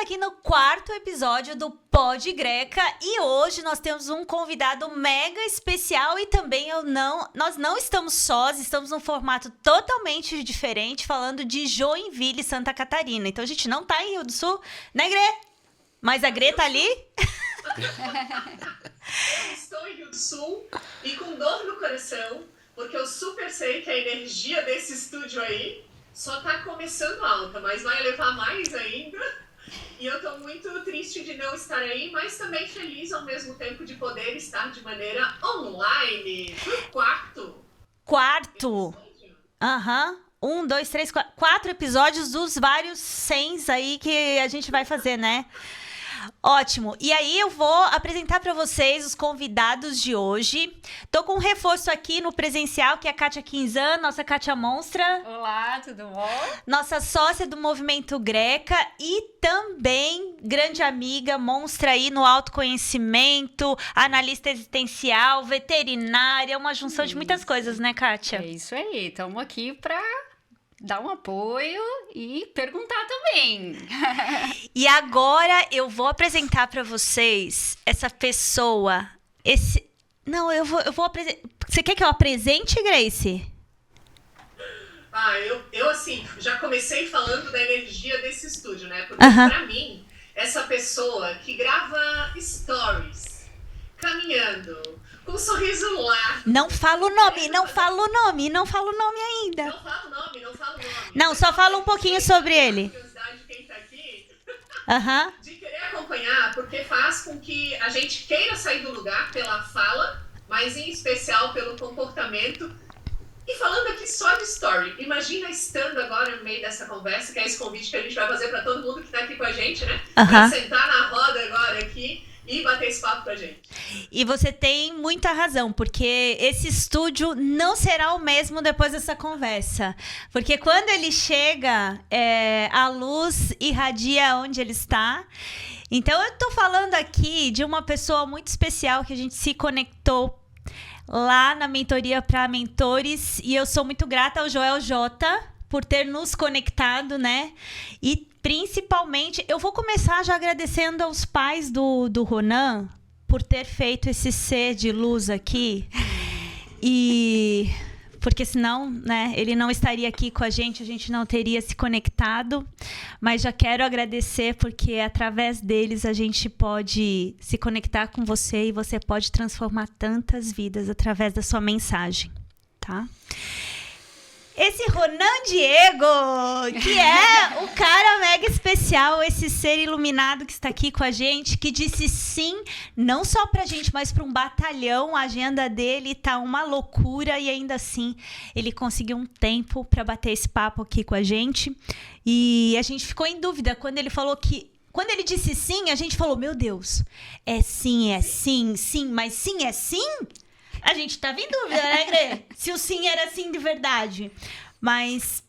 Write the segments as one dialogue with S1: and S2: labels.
S1: aqui no 4º episódio do Pod Greca e hoje nós temos um convidado mega especial e também nós não estamos sós, estamos num formato totalmente diferente, falando de Joinville, Santa Catarina. Então a gente não tá em Rio do Sul, né, Grê? Mas a Grê tá ali?
S2: Eu estou em Rio do Sul e com dor no coração, porque eu super sei que a energia desse estúdio aí só tá começando alta, mas vai levar mais ainda. E eu tô muito triste de não estar aí, mas também feliz ao mesmo tempo de poder estar de maneira online no quarto.
S1: Aham. 1, 2, 3, 4 episódios dos vários 100 aí que a gente vai fazer, né? Ótimo. E aí eu vou apresentar para vocês os convidados de hoje. Tô com um reforço aqui no presencial, que é a Kátia Quinzan, nossa Kátia Monstra.
S3: Olá, tudo bom?
S1: Nossa sócia do Movimento Greca e também grande amiga, monstra aí no autoconhecimento, analista existencial, veterinária, uma junção de muitas coisas, né, Kátia?
S3: É isso aí, estamos aqui para dar um apoio e perguntar também.
S1: E agora eu vou apresentar para vocês essa pessoa. Eu vou apresentar. Você quer que eu apresente, Grace?
S2: Eu assim, já comecei falando da energia desse estúdio, né? Porque pra mim, essa pessoa que grava stories, caminhando, com um sorriso largo.
S1: Não fala o nome, não fala o nome ainda.
S2: Não fala o nome.
S1: Não, só fala um pouquinho sobre ele.
S2: Curiosidade de quem tá aqui.
S1: Aham.
S2: De querer acompanhar, porque faz com que a gente queira sair do lugar pela fala, mas em especial pelo comportamento. E falando aqui só de story, imagina estando agora no meio dessa conversa, que é esse convite que a gente vai fazer para todo mundo que tá aqui com a gente, né? Pra sentar na roda agora aqui e bater esse papo com a gente.
S1: E você tem muita razão, porque esse estúdio não será o mesmo depois dessa conversa. Porque quando ele chega, a luz irradia onde ele está. Então, eu tô falando aqui de uma pessoa muito especial que a gente se conectou lá na mentoria para mentores. E eu sou muito grata ao Joel J por ter nos conectado, né? E principalmente, eu vou começar já agradecendo aos pais do Ronan por ter feito esse ser de luz aqui. E porque senão, né, ele não estaria aqui com a gente não teria se conectado. Mas já quero agradecer porque através deles a gente pode se conectar com você e você pode transformar tantas vidas através da sua mensagem, tá? Esse Ronan Diego, que é o cara mega especial, esse ser iluminado que está aqui com a gente, que disse sim, não só pra gente, mas para um batalhão. A agenda dele tá uma loucura e ainda assim ele conseguiu um tempo para bater esse papo aqui com a gente. E a gente ficou em dúvida quando ele falou que... Quando ele disse sim, a gente falou, meu Deus, é sim, mas sim é sim? A gente tava em dúvida, né, Grê? Se o sim era sim de verdade. Mas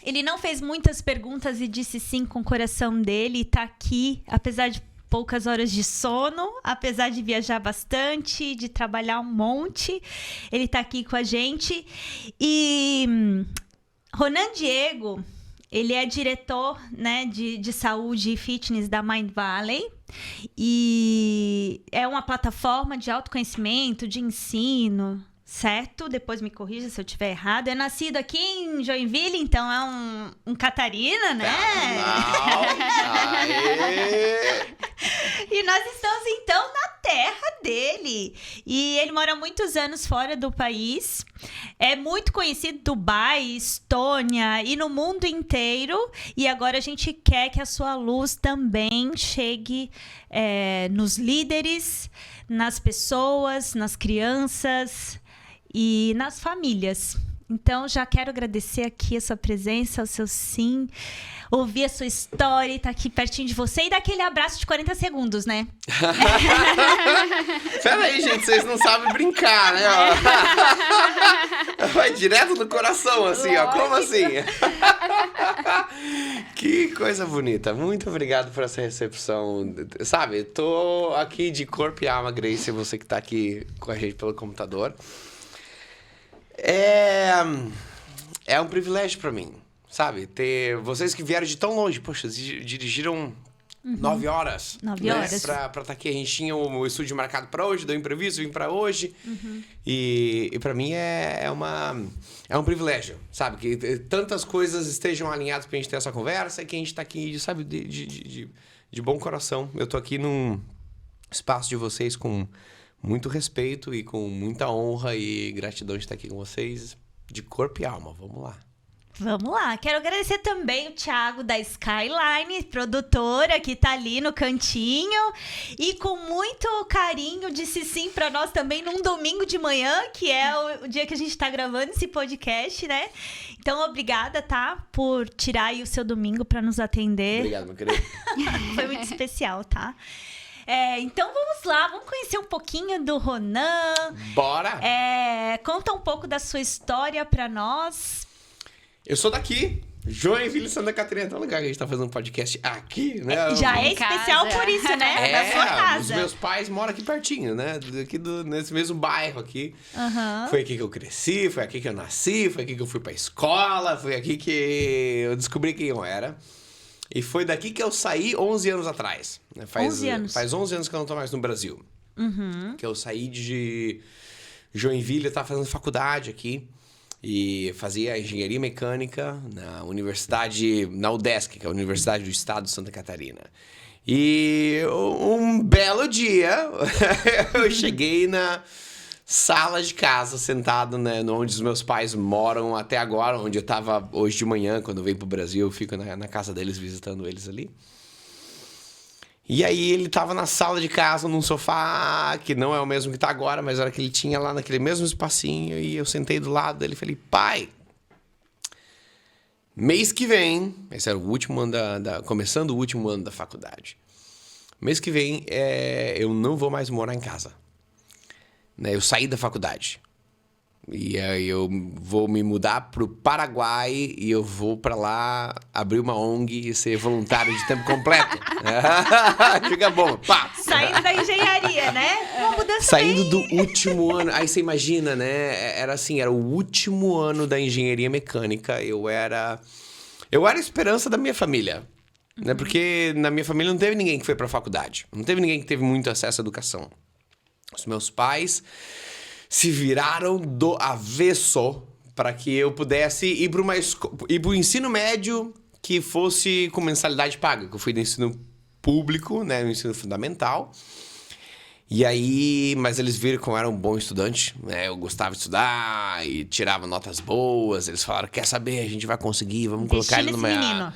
S1: ele não fez muitas perguntas e disse sim com o coração dele. E tá aqui, apesar de poucas horas de sono, apesar de viajar bastante, de trabalhar um monte. Ele tá aqui com a gente. E Ronan Diego, ele é diretor, né, de saúde e fitness da Mind Valley. E é uma plataforma de autoconhecimento, de ensino, certo? Depois me corrija se eu estiver errado. É nascido aqui em Joinville, então é um Catarina, né? E nós estamos, então, na terra dele. E ele mora muitos anos fora do país. É muito conhecido em Dubai, Estônia e no mundo inteiro. E agora a gente quer que a sua luz também chegue nos líderes, nas pessoas, nas crianças e nas famílias. Então, já quero agradecer aqui a sua presença, o seu sim, ouvir a sua história e estar aqui pertinho de você e dar aquele abraço de 40 segundos, né?
S4: Peraí, gente, vocês não sabem brincar, né? Vai direto do coração, assim, ó. Como assim? Que coisa bonita. Muito obrigado por essa recepção. Sabe, tô aqui de corpo e alma, Grace, você que tá aqui com a gente pelo computador. É um privilégio pra mim, sabe? Ter vocês que vieram de tão longe, poxa, dirigiram 9 horas.
S1: 9 horas.
S4: Pra estar aqui. A gente tinha o estúdio marcado pra hoje, deu imprevisto, vim pra hoje. E pra mim é um privilégio, sabe? Que tantas coisas estejam alinhadas pra gente ter essa conversa e que a gente tá aqui, sabe, de bom coração. Eu tô aqui num espaço de vocês com muito respeito e com muita honra e gratidão de estar aqui com vocês de corpo e alma. Vamos lá.
S1: Vamos lá. Quero agradecer também o Thiago da Skyline, produtora, que tá ali no cantinho. E com muito carinho disse sim pra nós também num domingo de manhã, que é o dia que a gente tá gravando esse podcast, né? Então, obrigada, tá? Por tirar aí o seu domingo pra nos atender.
S4: Obrigado, meu querido.
S1: Foi muito especial, tá? Então vamos lá, vamos conhecer um pouquinho do Ronan.
S4: Bora!
S1: Conta um pouco da sua história pra nós.
S4: Eu sou daqui, Joinville, Santa Catarina. Então é legal que a gente tá fazendo um podcast aqui, né?
S1: Já é
S3: Em casa.
S1: especial por isso, né? Na sua casa.
S4: Os meus pais moram aqui pertinho, né? Aqui nesse mesmo bairro aqui.
S1: Uhum.
S4: Foi aqui que eu cresci, foi aqui que eu nasci, foi aqui que eu fui pra escola, foi aqui que eu descobri quem eu era. E foi daqui que eu saí 11 anos atrás. Né?
S1: 11 anos.
S4: Faz 11 anos que eu não tô mais no Brasil. Que eu saí de Joinville, eu tava fazendo faculdade aqui. E fazia engenharia mecânica na universidade, na UDESC, que é a Universidade do Estado de Santa Catarina. E um belo dia, eu cheguei na sala de casa, sentado, né, onde os meus pais moram até agora, onde eu tava hoje de manhã, quando eu venho pro Brasil, eu fico na casa deles, visitando eles ali. E aí ele tava na sala de casa, num sofá, que não é o mesmo que tá agora, mas era que ele tinha lá naquele mesmo espacinho, e eu sentei do lado dele e falei, pai, mês que vem, esse era o último ano começando o último ano da faculdade, mês que vem eu não vou mais morar em casa. Né, eu saí da faculdade. E aí eu vou me mudar pro Paraguai e eu vou pra lá abrir uma ONG e ser voluntário de tempo completo. Fica bom. Pá.
S1: Saindo da engenharia, né? Uma mudança
S4: Saindo
S1: bem...
S4: do último ano. Aí você imagina, né? Era assim, era o último ano da engenharia mecânica. Eu era a esperança da minha família. Né? Porque na minha família não teve ninguém que foi pra faculdade. Não teve ninguém que teve muito acesso à educação. Os meus pais se viraram do avesso para que eu pudesse ir para o ensino médio que fosse com mensalidade paga. Eu fui do ensino público, né, no ensino fundamental. E aí, mas eles viram que eu era um bom estudante, né? Eu gostava de estudar e tirava notas boas. Eles falaram, quer saber, a gente vai conseguir, vamos colocar ele numa...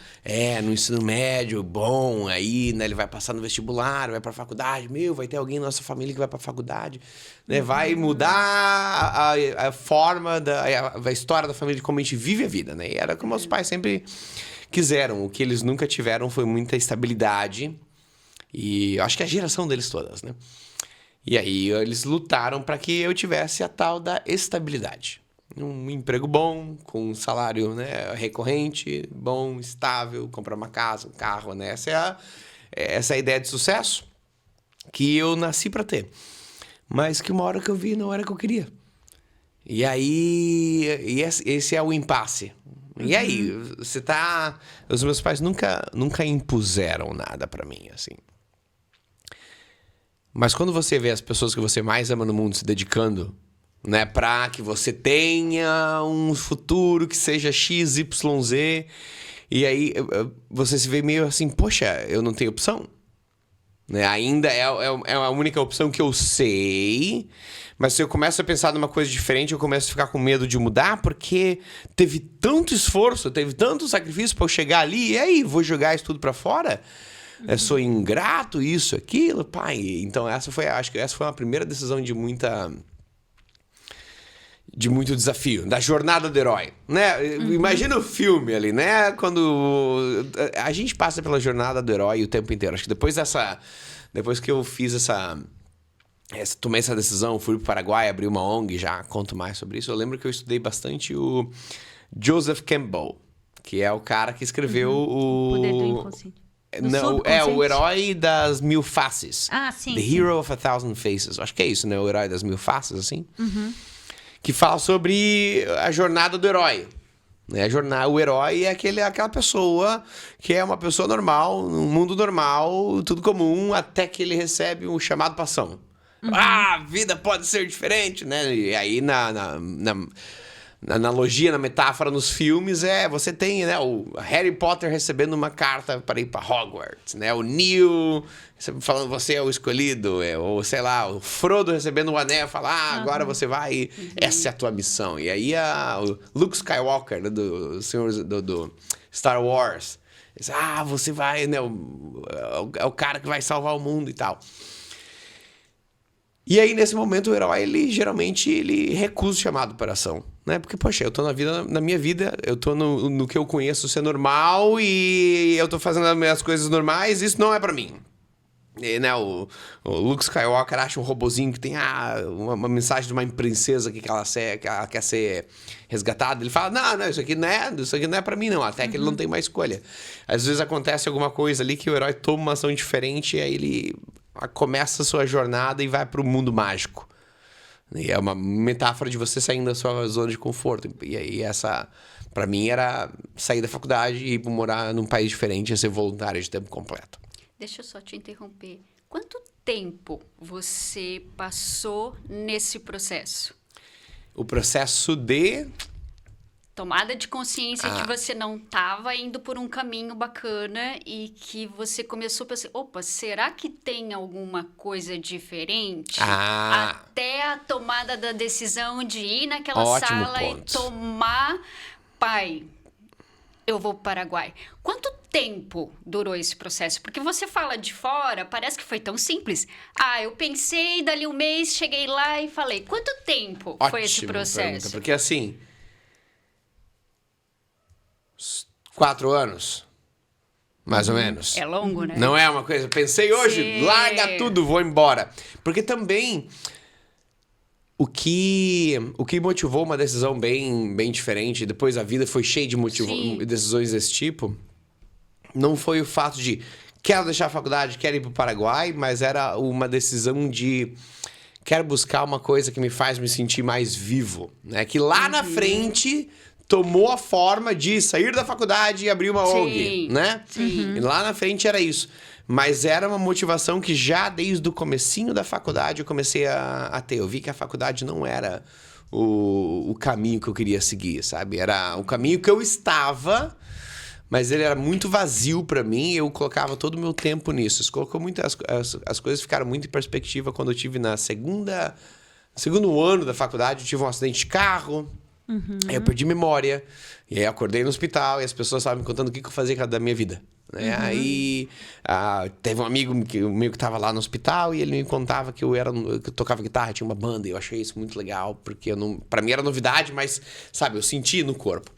S4: no ensino médio, bom, aí, né, ele vai passar no vestibular, vai pra faculdade, vai ter alguém na nossa família que vai pra faculdade, né? Vai mudar a forma, a história da família, de como a gente vive a vida, né? E era como meus pais sempre quiseram. O que eles nunca tiveram foi muita estabilidade. E eu acho que a geração deles todas, né? E aí eles lutaram para que eu tivesse a tal da estabilidade. Um emprego bom, com um salário, né, recorrente, bom, estável, comprar uma casa, um carro, né? Essa é a ideia de sucesso que eu nasci para ter. Mas que uma hora que eu vi não era o que eu queria. E aí, esse é o impasse. E aí, os meus pais nunca impuseram nada para mim, assim. Mas quando você vê as pessoas que você mais ama no mundo se dedicando, né, para que você tenha um futuro que seja X, Y, Z, e aí você se vê meio assim, poxa, eu não tenho opção. Né? Ainda é a única opção que eu sei, mas se eu começo a pensar numa coisa diferente, eu começo a ficar com medo de mudar, porque teve tanto esforço, teve tanto sacrifício para eu chegar ali, e aí, vou jogar isso tudo para fora? Sou ingrato, isso, aquilo, pai. Então acho que essa foi uma primeira decisão de muito desafio, da jornada do herói, né? Imagina o filme ali, né? Quando a gente passa pela jornada do herói o tempo inteiro. Acho que depois que eu fiz tomei essa decisão, fui pro Paraguai, abri uma ONG, já conto mais sobre isso. Eu lembro que eu estudei bastante o Joseph Campbell, que é o cara que escreveu o
S1: Poder do Inconsciente.
S4: Não, o herói das mil faces.
S1: Ah, sim.
S4: The Hero of a Thousand Faces. Acho que é isso, né? O herói das mil faces, assim. Que fala sobre a jornada do herói. Né? O herói é aquela pessoa que é uma pessoa normal, num mundo normal, tudo comum, até que ele recebe um chamado pra ação. A vida pode ser diferente, né? E aí na analogia, na metáfora nos filmes, você tem, né, o Harry Potter recebendo uma carta para ir para Hogwarts, né? O Neo falando você é o escolhido, ou sei lá, o Frodo recebendo o anel, fala, agora você vai, essa é a tua missão. E aí o Luke Skywalker, né, do Star Wars, diz, você vai, né, é o cara que vai salvar o mundo e tal. E aí, nesse momento, o herói, ele recusa o chamado para ação, né? Porque, poxa, eu tô na minha vida, eu tô no que eu conheço ser normal e eu tô fazendo as coisas normais, isso não é pra mim. E, né, o Luke Skywalker acha um robozinho que tem uma mensagem de uma princesa que ela quer ser resgatada. Ele fala, não, isso aqui não é pra mim, não. Até que ele não tem mais escolha. Às vezes acontece alguma coisa ali que o herói toma uma ação diferente e aí ele começa a sua jornada e vai pro mundo mágico. E é uma metáfora de você saindo da sua zona de conforto. E aí essa, pra mim, era sair da faculdade e ir morar num país diferente e ser voluntário de tempo completo.
S3: Deixa eu só te interromper. Quanto tempo você passou nesse processo?
S4: O processo de...
S3: Tomada de consciência que você não estava indo por um caminho bacana e que você começou a pensar, opa, será que tem alguma coisa diferente? Até a tomada da decisão de ir naquela sala ponto. E tomar... Pai, eu vou para o Paraguai. Quanto tempo durou esse processo? Porque você fala de fora, parece que foi tão simples. Eu pensei, dali um mês, cheguei lá e falei. Quanto tempo foi esse processo? Pergunta,
S4: porque assim... 4 anos, mais ou menos.
S3: É longo, né?
S4: Não é uma coisa... Pensei hoje, larga tudo, vou embora. Porque também... O que motivou uma decisão bem diferente, depois a vida foi cheia de decisões desse tipo, não foi o fato de quero deixar a faculdade, quero ir para o Paraguai, mas era uma decisão de quero buscar uma coisa que me faz me sentir mais vivo, né? Que lá na frente tomou a forma de sair da faculdade e abrir uma ONG, né?
S3: Sim.
S4: E lá na frente era isso. Mas era uma motivação que já desde o comecinho da faculdade eu comecei a ter. Eu vi que a faculdade não era o caminho que eu queria seguir, sabe? Era o caminho que eu estava, mas ele era muito vazio pra mim e eu colocava todo o meu tempo nisso. Isso colocou muito, as coisas ficaram muito em perspectiva quando eu tive segundo ano da faculdade, eu tive um acidente de carro, aí eu perdi memória, e aí eu acordei no hospital e as pessoas estavam me contando o que eu fazia da minha vida. Né? Aí teve um amigo meu que estava lá no hospital e ele me contava que eu tocava guitarra, tinha uma banda, e eu achei isso muito legal, porque pra mim era novidade, mas, sabe, eu senti no corpo.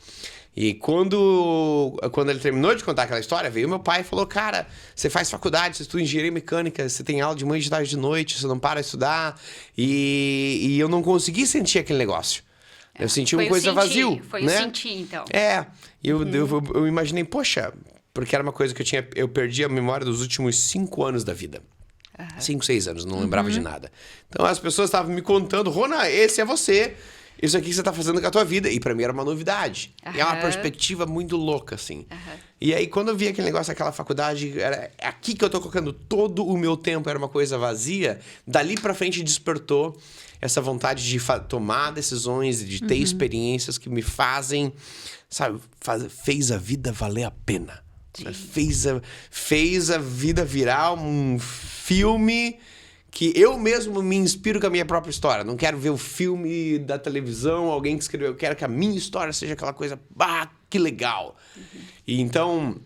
S4: E quando ele terminou de contar aquela história, veio meu pai e falou, cara, você faz faculdade, você estuda engenharia mecânica, você tem aula de manhã, de tarde, de noite, você não para de estudar, e eu não consegui sentir aquele negócio. Eu senti uma coisa vazio.
S3: Foi
S4: né?
S3: o sentir, então.
S4: Eu imaginei, poxa... Porque era uma coisa que eu perdi a memória dos últimos 5 anos da vida. 5, 6 anos, não lembrava de nada. Então as pessoas estavam me contando, Rona, esse é você, isso aqui que você tá fazendo com a tua vida. E pra mim era uma novidade. E é uma perspectiva muito louca, assim. E aí quando eu vi aquele negócio, aquela faculdade, era aqui que eu tô colocando todo o meu tempo, era uma coisa vazia, dali pra frente despertou essa vontade de tomar decisões, de ter experiências que me fazem, sabe, fez a vida valer a pena. Fez a vida virar um filme que eu mesmo me inspiro com a minha própria história. Não quero ver o filme da televisão, alguém que escreveu. Eu quero que a minha história seja aquela coisa, que legal. E então,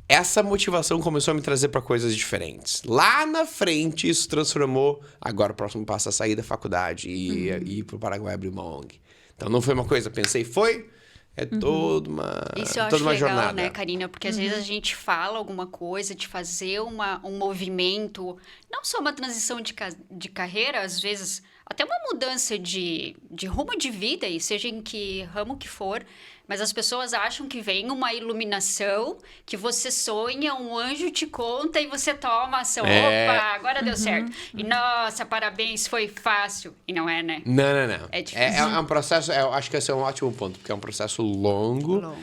S4: essa motivação começou a me trazer para coisas diferentes. Lá na frente, isso transformou. Agora o próximo passo é sair da faculdade e ir para o Paraguai abrir uma ONG. Então não foi uma coisa, pensei, foi... É toda uma
S3: Isso eu
S4: toda
S3: acho
S4: uma
S3: legal,
S4: jornada.
S3: né, Karina? Porque às vezes a gente fala alguma coisa de fazer um movimento, não só uma transição de carreira, às vezes até uma mudança de rumo de vida, e seja em que ramo que for, mas as pessoas acham que vem uma iluminação, que você sonha, um anjo te conta e você toma ação. Opa, agora deu certo. E nossa, parabéns, foi fácil. E não é, né?
S4: Não.
S3: É difícil.
S4: É um processo, eu acho que esse é um ótimo ponto, porque é um processo longo.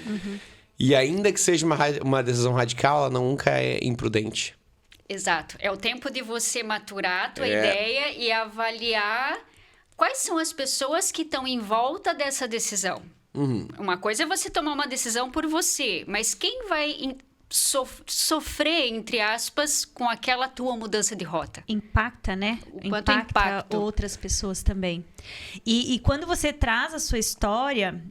S4: E ainda que seja uma decisão radical, ela nunca é imprudente.
S3: Exato. É o tempo de você maturar a tua ideia e avaliar quais são as pessoas que estão em volta dessa decisão. Uma coisa é você tomar uma decisão por você, mas quem vai sofrer, entre aspas, com aquela tua mudança de rota?
S1: Impacta, né?
S3: O quanto impacta
S1: outras pessoas também. E quando você traz a sua história,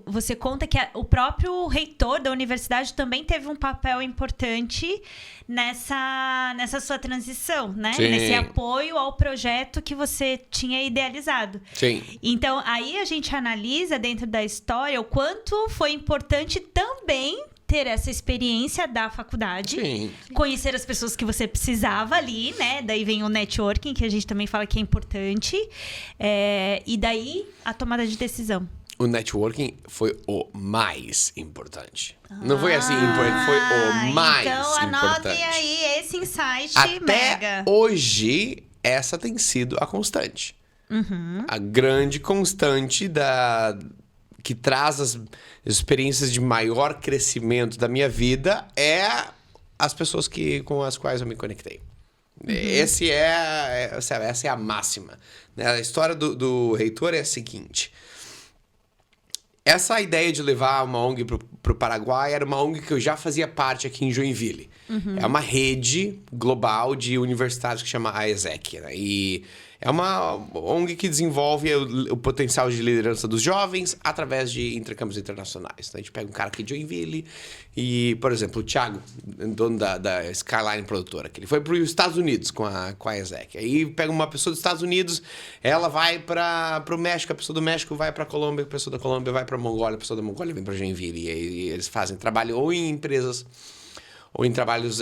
S1: você conta que o próprio reitor da universidade também teve um papel importante nessa sua transição, né?
S4: Sim.
S1: Nesse apoio ao projeto que você tinha idealizado.
S4: Sim.
S1: Então, aí a gente analisa dentro da história o quanto foi importante também ter essa experiência da faculdade.
S4: Sim.
S1: Conhecer as pessoas que você precisava ali, né? Daí vem o networking, que a gente também fala que é importante. E daí, a tomada de decisão.
S4: O networking foi o mais importante. Não foi assim importante, foi o mais
S1: então,
S4: importante.
S1: anotem aí esse insight
S4: Até
S1: mega.
S4: hoje, essa tem sido a constante. A grande constante que traz as experiências de maior crescimento da minha vida é as pessoas com as quais eu me conectei. Essa é a máxima. A história do reitor é a seguinte. Essa ideia de levar uma ONG para o Paraguai era uma ONG que eu já fazia parte aqui em Joinville. É uma rede global de universitários que chama AESEC, né? E é uma ONG que desenvolve o potencial de liderança dos jovens através de intercâmbios internacionais. A gente pega um cara aqui de Joinville e, por exemplo, o Thiago, dono da Skyline Produtora, que ele foi para os Estados Unidos com a AESEC. Aí pega uma pessoa dos Estados Unidos, ela vai para o México, a pessoa do México vai para a Colômbia, a pessoa da Colômbia vai para a Mongólia, a pessoa da Mongólia vem para Joinville. E aí eles fazem trabalho ou em empresas ou em trabalhos,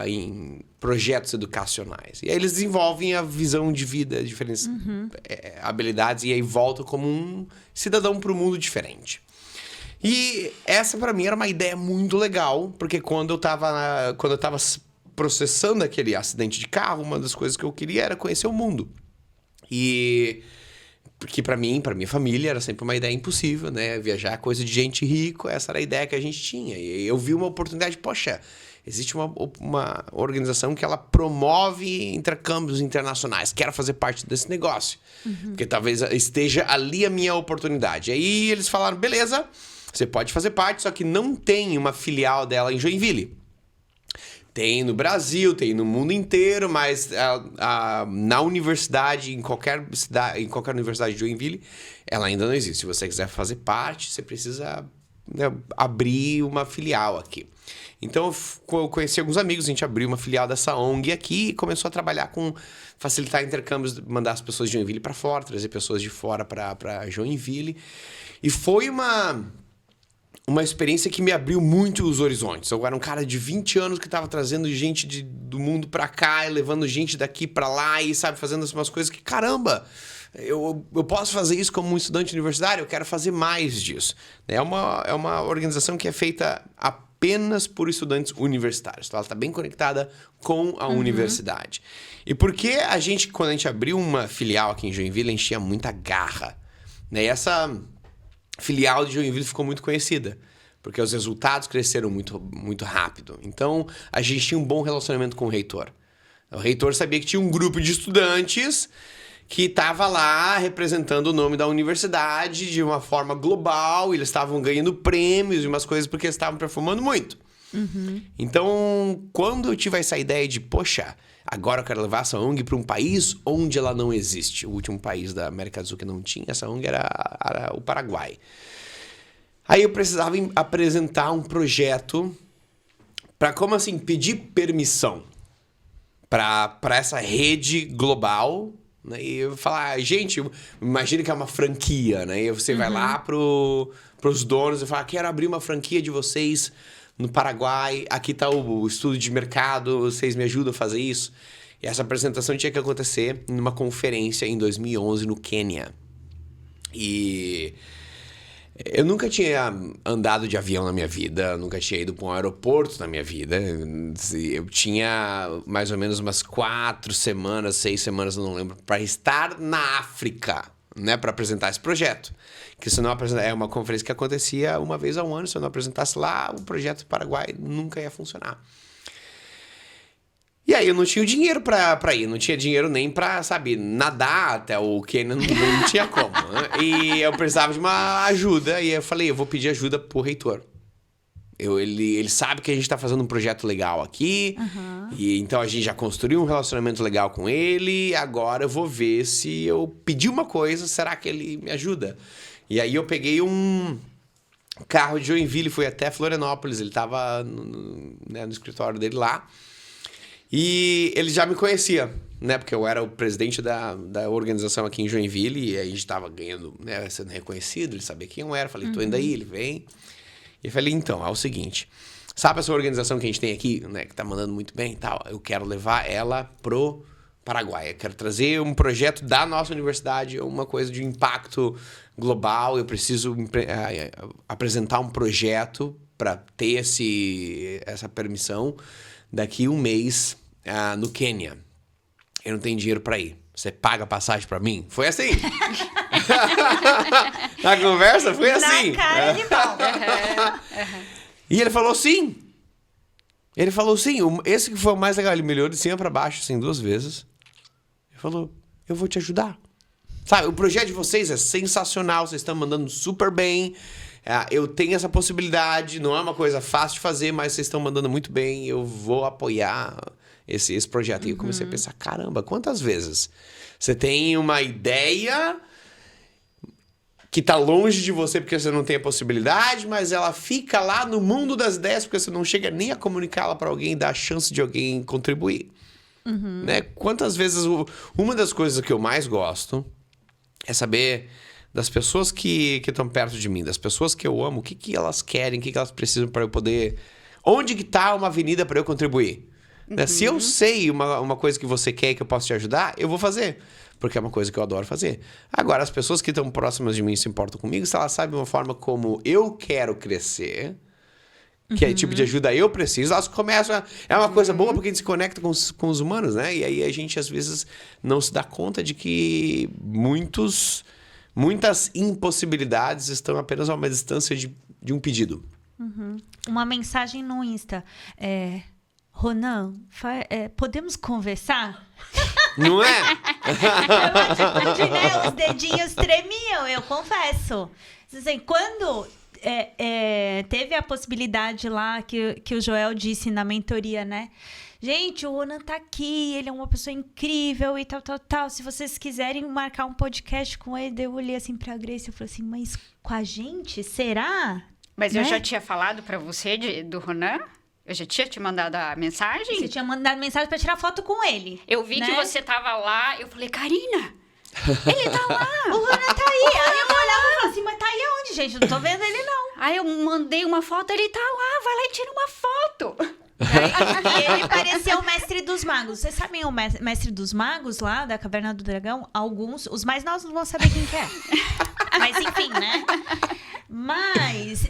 S4: em projetos educacionais. E aí eles desenvolvem a visão de vida, diferentes habilidades, e aí voltam como um cidadão para o mundo diferente. E essa, para mim, era uma ideia muito legal, porque quando eu tava processando aquele acidente de carro, uma das coisas que eu queria era conhecer o mundo. E porque para mim, para minha família, era sempre uma ideia impossível, né? Viajar é coisa de gente rica, essa era a ideia que a gente tinha. E eu vi uma oportunidade, poxa, existe uma organização que ela promove intercâmbios internacionais. Quero fazer parte desse negócio. Porque talvez esteja ali a minha oportunidade. Aí eles falaram, beleza, você pode fazer parte, só que não tem uma filial dela em Joinville. Tem no Brasil, tem no mundo inteiro, mas na universidade, em qualquer universidade de Joinville, ela ainda não existe. Se você quiser fazer parte, você precisa, né, abrir uma filial aqui. Então, eu conheci alguns amigos, a gente abriu uma filial dessa ONG aqui e começou a trabalhar com facilitar intercâmbios, mandar as pessoas de Joinville para fora, trazer pessoas de fora para Joinville. E foi uma experiência que me abriu muito os horizontes. Eu era um cara de 20 anos que estava trazendo gente do mundo para cá e levando gente daqui para lá e, sabe, fazendo umas coisas que, caramba, eu posso fazer isso como um estudante universitário, eu quero fazer mais disso. É uma organização que é feita apenas por estudantes universitários. Então, ela está bem conectada com a universidade. E porque quando a gente abriu uma filial aqui em Joinville, a gente tinha muita garra. Né? E essa filial de Joinville ficou muito conhecida, porque os resultados cresceram muito, muito rápido. Então, a gente tinha um bom relacionamento com o reitor. O reitor sabia que tinha um grupo de estudantes que estava lá representando o nome da universidade de uma forma global, e eles estavam ganhando prêmios e umas coisas porque eles estavam performando muito. Então, quando eu tive essa ideia de, poxa, agora eu quero levar essa ONG para um país onde ela não existe. O último país da América do Sul que não tinha essa ONG era o Paraguai. Aí eu precisava apresentar um projeto para, como assim, pedir permissão para essa rede global, né? E eu falar, gente, imagina que é uma franquia, né? E você vai lá pros donos e fala, quero abrir uma franquia de vocês no Paraguai, aqui está o estudo de mercado, vocês me ajudam a fazer isso? E essa apresentação tinha que acontecer numa conferência em 2011 no Quênia. E eu nunca tinha andado de avião na minha vida, nunca tinha ido para um aeroporto na minha vida. Eu tinha mais ou menos umas 4 semanas, 6 semanas, eu não lembro, para estar na África, né, para apresentar esse projeto. Que se não apresentar, é uma conferência que acontecia uma vez ao ano, se eu não apresentasse lá, o projeto Paraguai nunca ia funcionar. E aí eu não tinha o dinheiro pra ir, não tinha dinheiro nem pra, sabe, nadar até o Quênia, não tinha como, né? E eu precisava de uma ajuda, e eu falei, eu vou pedir ajuda pro reitor. Ele sabe que a gente tá fazendo um projeto legal aqui, e então a gente já construiu um relacionamento legal com ele, agora eu vou ver se eu pedir uma coisa, será que ele me ajuda? E aí eu peguei um carro de Joinville, fui até Florianópolis, ele tava no escritório dele lá. E ele já me conhecia, né? Porque eu era o presidente da organização aqui em Joinville e aí a gente tava ganhando, né? Sendo reconhecido, ele sabia quem eu era. Falei, tô indo aí, ele vem. E eu falei, então, é o seguinte. Sabe essa organização que a gente tem aqui, né? Que tá mandando muito bem e tal? Eu quero levar ela pro Paraguai. Eu quero trazer um projeto da nossa universidade, uma coisa de impacto global. Eu preciso apresentar um projeto para ter essa permissão daqui um mês no Quênia. Eu não tenho dinheiro para ir. Você paga passagem para mim? Foi assim. Na conversa foi assim.
S1: Na cara de pau.
S4: E ele falou sim. Ele falou sim. Esse que foi o mais legal. Ele me olhou de cima para baixo, assim, 2 vezes. Ele falou, eu vou te ajudar. Sabe, o projeto de vocês é sensacional. Vocês estão mandando super bem. Eu tenho essa possibilidade. Não é uma coisa fácil de fazer, mas vocês estão mandando muito bem. Eu vou apoiar esse projeto. E eu comecei a pensar, caramba, quantas vezes você tem uma ideia que tá longe de você porque você não tem a possibilidade, mas ela fica lá no mundo das ideias porque você não chega nem a comunicá-la para alguém e dar a chance de alguém contribuir. Né? Quantas vezes... Uma das coisas que eu mais gosto é saber das pessoas que estão perto de mim, das pessoas que eu amo, o que elas querem, o que elas precisam para eu poder... Onde que tá uma avenida para eu contribuir? Né? Se eu sei uma coisa que você quer e que eu posso te ajudar, eu vou fazer. Porque é uma coisa que eu adoro fazer. Agora, as pessoas que estão próximas de mim se importam comigo, se elas sabem uma forma como eu quero crescer, que é tipo de ajuda eu preciso, elas começam... É uma coisa boa porque a gente se conecta com os humanos, né? E aí a gente, às vezes, não se dá conta de que muitas impossibilidades estão apenas a uma distância de um pedido.
S1: Uma mensagem no Insta. Ronan, podemos conversar?
S4: Não é?
S1: Né? Os dedinhos tremiam, eu confesso. Assim, quando teve a possibilidade lá que o Joel disse na mentoria, né? Gente, o Ronan tá aqui, ele é uma pessoa incrível e tal. Se vocês quiserem marcar um podcast com ele, eu olhei assim pra Grace e falei assim, mas com a gente? Será?
S3: Mas
S1: né?
S3: eu já tinha falado pra você do Ronan? Eu já tinha te mandado a mensagem?
S1: Você tinha mandado mensagem pra tirar foto com ele.
S3: Eu vi, né, que você tava lá, eu falei, Karina, ele tá lá.
S1: O Ronan tá aí. Aí eu olhava e falava assim, mas tá aí aonde, gente? Eu não tô vendo ele, não.
S3: Aí eu mandei uma foto, ele tá lá, vai lá e tira uma foto.
S1: E ele parecia o mestre dos magos. Vocês sabem o mestre dos magos lá da Caverna do Dragão? Alguns, os mais novos não vão saber quem que é. Mas enfim, né? Mas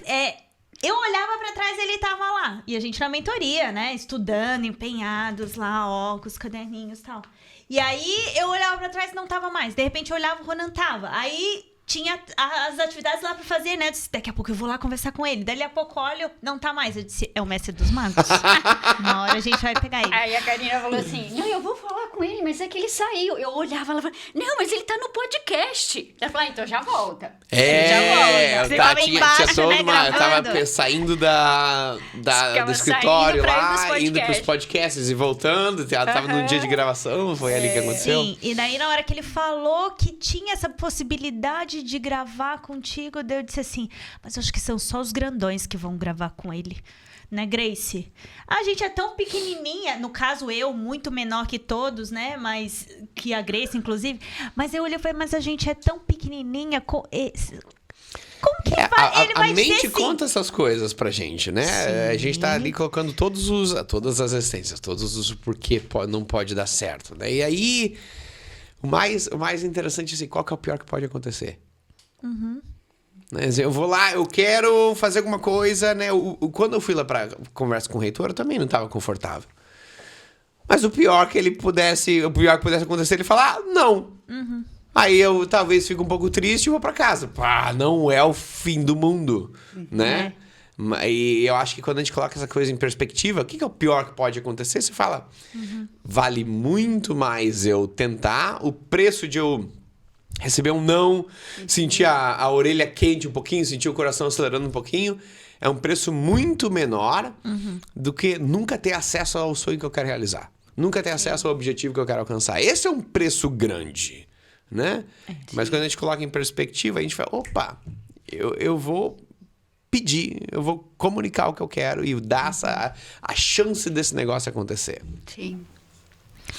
S1: eu olhava pra trás e ele tava lá. E a gente na mentoria, né? Estudando, empenhados lá, com os caderninhos e tal. E aí eu olhava pra trás e não tava mais. De repente eu olhava, o Ronan tava. Aí tinha as atividades lá pra fazer, né? Eu disse, daqui a pouco eu vou lá conversar com ele. Dali a pouco olho, não tá mais. Eu disse, é o mestre dos magos. Uma hora a gente vai pegar ele.
S3: Aí a Karina falou assim, não, eu vou falar com ele, mas é que ele saiu. Eu olhava, ela falava, não, mas ele tá no podcast. Ela falou, então já volta.
S1: Você tava embaixo,
S4: tinha todo
S1: né, gravando.
S4: tava saindo do escritório lá, indo pros podcasts e voltando. Tava no dia de gravação, foi ali que aconteceu.
S1: Sim, e daí na hora que ele falou que tinha essa possibilidade de gravar contigo, eu disse assim, mas eu acho que são só os grandões que vão gravar com ele, né, Grace? A gente é tão pequenininha, no caso eu, muito menor que todos, né, mas que a Grace, inclusive, mas eu olhei e falei, mas a gente é tão pequenininha, como que ele vai
S4: a mente
S1: dizer
S4: conta essas coisas pra gente, né?
S1: Sim.
S4: A gente tá ali colocando todas as essências, todos os porquê não pode dar certo, né? E aí, o mais interessante é assim, qual que é o pior que pode acontecer? Eu vou lá, eu quero fazer alguma coisa, né? Quando eu fui lá pra conversa com o reitor, eu também não estava confortável. Mas o pior que pudesse acontecer, ele falar, não. Aí eu talvez fique um pouco triste e vou pra casa. Pá, não é o fim do mundo, né? E eu acho que quando a gente coloca essa coisa em perspectiva, o que é o pior que pode acontecer? Você fala, vale muito mais eu tentar, o preço de eu receber um não, sentir a orelha quente um pouquinho, sentir o coração acelerando um pouquinho, é um preço muito menor do que nunca ter acesso ao sonho que eu quero realizar. Nunca ter acesso ao objetivo que eu quero alcançar. Esse é um preço grande, né? Mas quando a gente coloca em perspectiva, a gente fala, opa, eu vou pedir, eu vou comunicar o que eu quero e dar a chance desse negócio acontecer.
S3: Sim.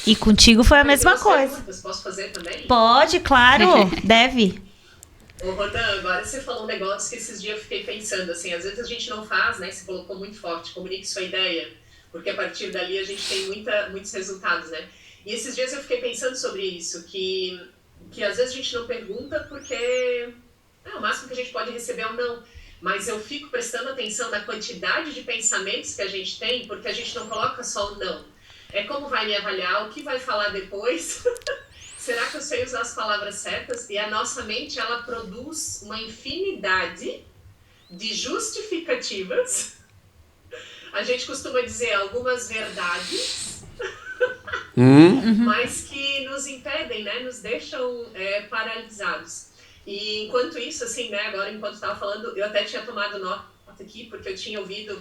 S1: E contigo foi a mesma coisa.
S2: Posso fazer também?
S1: Pode, claro, deve.
S2: Ô, Rodan, agora você falou um negócio que esses dias eu fiquei pensando, assim, às vezes a gente não faz, né? Você colocou muito forte, comunique sua ideia, porque a partir dali a gente tem muitos resultados, né? E esses dias eu fiquei pensando sobre isso, que às vezes a gente não pergunta porque o máximo que a gente pode receber é um não. Mas eu fico prestando atenção na quantidade de pensamentos que a gente tem, porque a gente não coloca só o não. É como vai me avaliar, o que vai falar depois? Será que eu sei usar as palavras certas? E a nossa mente, ela produz uma infinidade de justificativas. A gente costuma dizer algumas verdades, mas que nos impedem, né? Nos deixam paralisados. E enquanto isso, assim, né? Agora, enquanto estava falando, eu até tinha tomado nota aqui, porque eu tinha ouvido,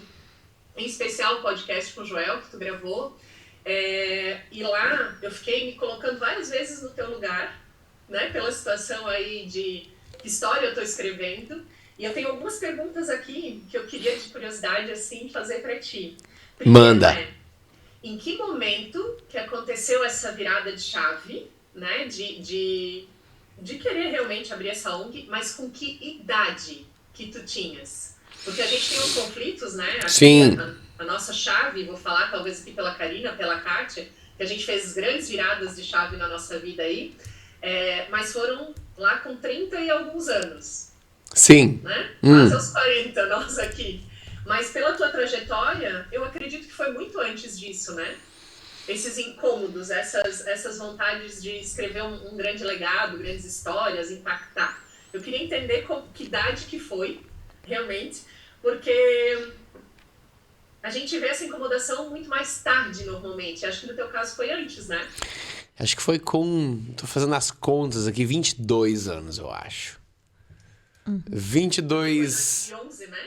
S2: em especial, o podcast com o Joel, que tu gravou. E lá eu fiquei me colocando várias vezes no teu lugar, né, pela situação aí de que história eu estou escrevendo, e eu tenho algumas perguntas aqui que eu queria de curiosidade assim fazer para ti. Primeiro,
S4: manda.
S2: Em que momento que aconteceu essa virada de chave, né, de querer realmente abrir essa ONG, mas com que idade que tu tinhas? Porque a gente tem uns conflitos, né?
S4: Sim.
S2: A nossa chave, vou falar talvez aqui pela Karina, pela Kátia, que a gente fez grandes viradas de chave na nossa vida aí, mas foram lá com 30 e alguns anos.
S4: Sim.
S2: Né? Quase aos 40, nós aqui. Mas pela tua trajetória, eu acredito que foi muito antes disso, né? Esses incômodos, essas vontades de escrever um grande legado, grandes histórias, impactar. Eu queria entender que idade que foi, realmente, porque a gente vê essa incomodação muito mais tarde, normalmente. Acho que no teu caso foi antes, né?
S4: Acho que foi tô fazendo as contas aqui, 22 anos, eu acho. 22...
S2: 2011, né?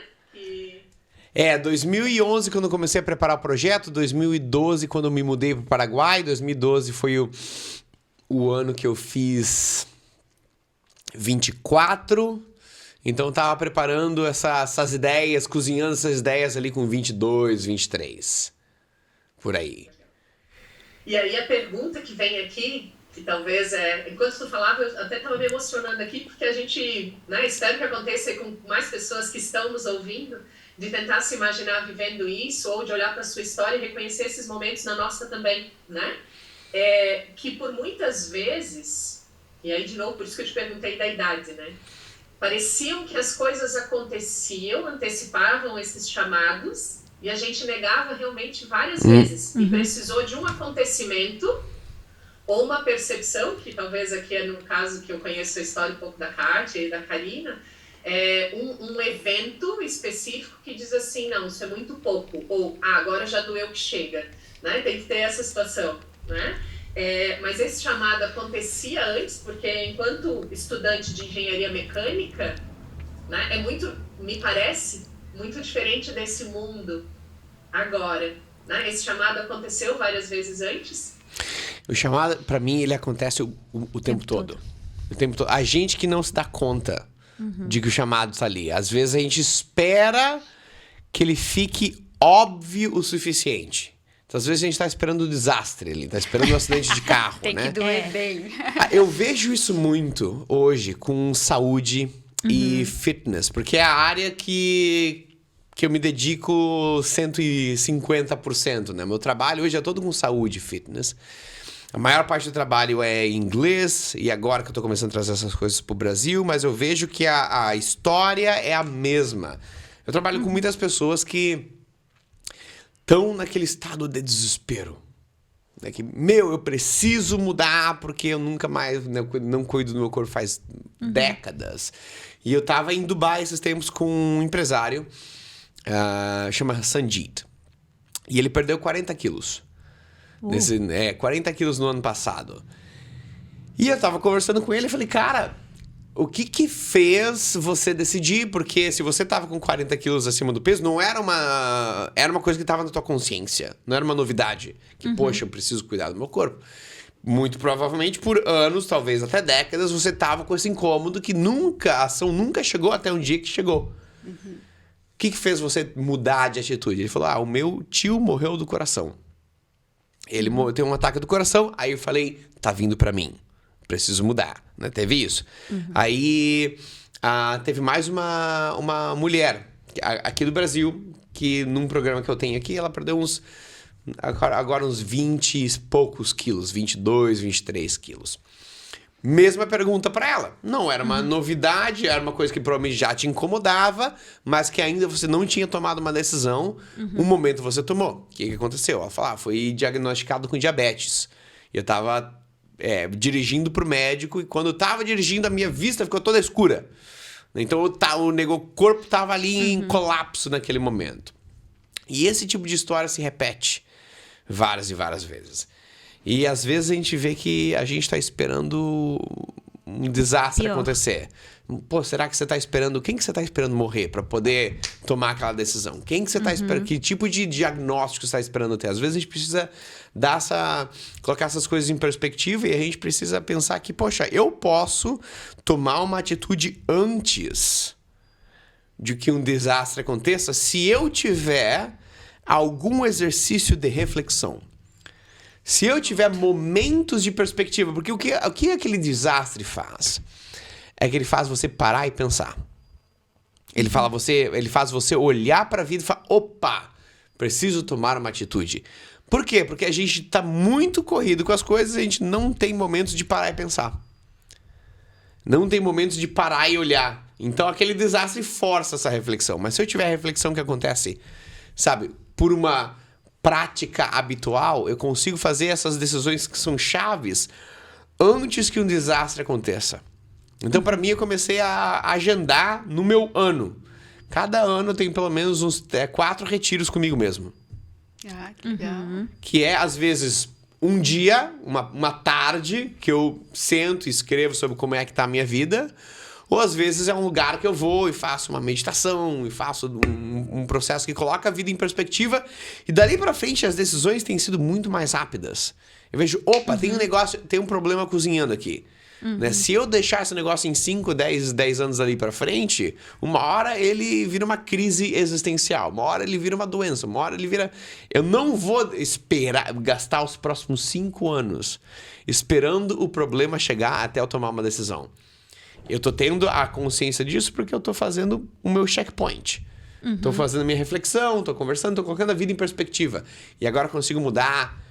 S4: 2011 quando eu comecei a preparar o projeto, 2012 quando eu me mudei para o Paraguai, 2012 foi o ano que eu fiz 24. Então eu tava preparando essas ideias, cozinhando essas ideias ali com 22, 23. Por aí.
S2: E aí a pergunta que vem aqui, que talvez enquanto tu falava, eu até estava me emocionando aqui, porque a gente, né, espero que aconteça com mais pessoas que estão nos ouvindo, de tentar se imaginar vivendo isso, ou de olhar para a sua história e reconhecer esses momentos na nossa também, né? Que por muitas vezes, e aí de novo, por isso que eu te perguntei da idade, né? Pareciam que as coisas aconteciam, antecipavam esses chamados, e a gente negava realmente várias vezes. E precisou de um acontecimento, ou uma percepção, que talvez aqui é no caso que eu conheço a história um pouco da Kátia e da Karina, um evento específico que diz assim, não, isso é muito pouco, ou agora já doeu que chega, né? Tem que ter essa situação, né? Mas esse chamado acontecia antes, porque enquanto estudante de engenharia mecânica, né, me parece, muito diferente desse mundo agora, né? Esse chamado aconteceu várias vezes antes?
S4: O chamado, para mim, ele acontece o tempo todo. O tempo todo. A gente que não se dá conta de que o chamado está ali. Às vezes a gente espera que ele fique óbvio o suficiente. Então, às vezes a gente está esperando o desastre ali, está esperando um acidente de carro,
S3: Tem
S4: né?
S3: que doer bem.
S4: Eu vejo isso muito hoje com saúde, e fitness, porque é a área que eu me dedico 150%, né? Meu trabalho hoje é todo com saúde e fitness. A maior parte do trabalho é em inglês, e agora que eu tô começando a trazer essas coisas pro Brasil, mas eu vejo que a história é a mesma. Eu trabalho com muitas pessoas que estão naquele estado de desespero. Né? Que, eu preciso mudar porque eu nunca mais não cuido do meu corpo faz décadas. E eu tava em Dubai esses tempos com um empresário, chama Sanjit. E ele perdeu 40 quilos. 40 quilos no ano passado. E eu tava conversando com ele e falei, cara, o que fez você decidir? Porque se você tava com 40 quilos acima do peso, não era uma coisa que tava na tua consciência. Não era uma novidade. Que, poxa, eu preciso cuidar do meu corpo. Muito provavelmente, por anos, talvez até décadas, você tava com esse incômodo que a ação nunca chegou até um dia que chegou. O que fez você mudar de atitude? Ele falou, o meu tio morreu do coração. Ele tem um ataque do coração, aí eu falei, tá vindo pra mim, preciso mudar, né? Teve isso. Aí teve mais uma mulher aqui do Brasil, que num programa que eu tenho aqui, ela perdeu agora uns 20 e poucos quilos, 22, 23 quilos. Mesma pergunta pra ela. Não era uma novidade, era uma coisa que provavelmente já te incomodava, mas que ainda você não tinha tomado uma decisão. Um momento você tomou. O que aconteceu? Ela falou, foi diagnosticado com diabetes. E eu tava dirigindo pro médico, e quando eu tava dirigindo, a minha vista ficou toda escura. Então o corpo tava ali em colapso naquele momento. E esse tipo de história se repete várias e várias vezes. E às vezes a gente vê que a gente está esperando um desastre acontecer. Pô, será que você está esperando... Quem que você está esperando morrer para poder tomar aquela decisão? Quem que você está esperando... Que tipo de diagnóstico você está esperando ter? Às vezes a gente precisa colocar essas coisas em perspectiva, e a gente precisa pensar que, poxa, eu posso tomar uma atitude antes de que um desastre aconteça se eu tiver algum exercício de reflexão. Se eu tiver momentos de perspectiva, porque o que aquele desastre faz? É que ele faz você parar e pensar. Ele faz você olhar para a vida e falar, opa, preciso tomar uma atitude. Por quê? Porque a gente está muito corrido com as coisas, a gente não tem momentos de parar e pensar. Não tem momentos de parar e olhar. Então aquele desastre força essa reflexão. Mas se eu tiver a reflexão que acontece, sabe, por uma prática habitual, eu consigo fazer essas decisões que são chaves antes que um desastre aconteça. Então, para mim, eu comecei a agendar no meu ano. Cada ano eu tenho pelo menos uns 4 retiros comigo mesmo.
S3: Que legal.
S4: Que é, às vezes, um dia, uma tarde, que eu sento e escrevo sobre como é que tá a minha vida. Ou às vezes é um lugar que eu vou e faço uma meditação, e faço um processo que coloca a vida em perspectiva. E dali pra frente as decisões têm sido muito mais rápidas. Eu vejo, opa, tem um problema cozinhando aqui. Né? Se eu deixar esse negócio em 5, 10 anos ali pra frente, uma hora ele vira uma crise existencial, uma hora ele vira uma doença, uma hora ele vira... Eu não vou gastar os próximos 5 anos esperando o problema chegar até eu tomar uma decisão. Eu tô tendo a consciência disso porque eu tô fazendo o meu checkpoint. Tô fazendo a minha reflexão, tô conversando, tô colocando a vida em perspectiva. E agora eu consigo mudar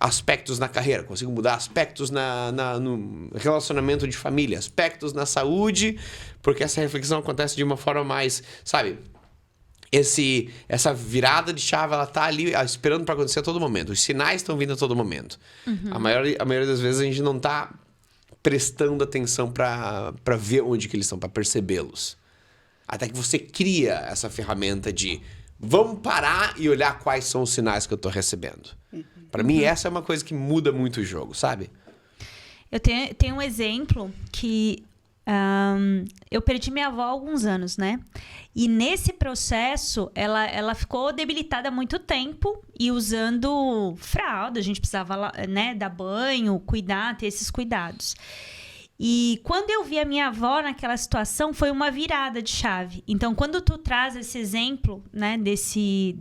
S4: aspectos na carreira, consigo mudar aspectos no relacionamento de família, aspectos na saúde, porque essa reflexão acontece de uma forma mais, sabe... Essa virada de chave, ela tá ali esperando para acontecer a todo momento. Os sinais estão vindo a todo momento. A maioria das vezes a gente não tá prestando atenção para ver onde que eles estão, para percebê-los. Até que você cria essa ferramenta de vamos parar e olhar quais são os sinais que eu tô recebendo. Para mim, essa é uma coisa que muda muito o jogo, sabe?
S1: Eu tenho um exemplo que eu perdi minha avó há alguns anos, né? E nesse processo, ela ficou debilitada há muito tempo e usando fralda. A gente precisava, né, dar banho, cuidar, ter esses cuidados. E quando eu vi a minha avó naquela situação, foi uma virada de chave. Então, quando tu traz esse exemplo, né, desse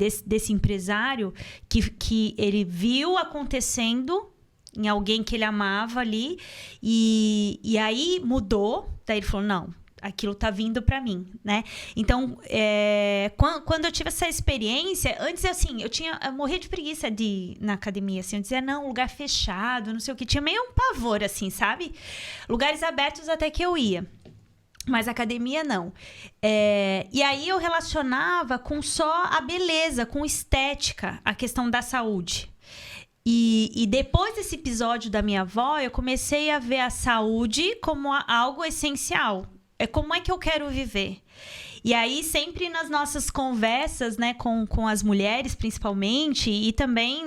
S1: empresário que ele viu acontecendo em alguém que ele amava ali, e aí mudou. Daí ele falou, não, aquilo tá vindo para mim, né? Então, quando eu tive essa experiência, antes, assim, eu morria de preguiça de ir na academia, assim, eu dizia, não, lugar fechado, não sei o que, tinha meio um pavor, assim, sabe? Lugares abertos até que eu ia. Mas academia, não. E aí eu relacionava com só a beleza, com estética, a questão da saúde. E depois desse episódio da minha avó, eu comecei a ver a saúde como algo essencial. Como é que eu quero viver? E aí, sempre nas nossas conversas, né, com as mulheres, principalmente, e também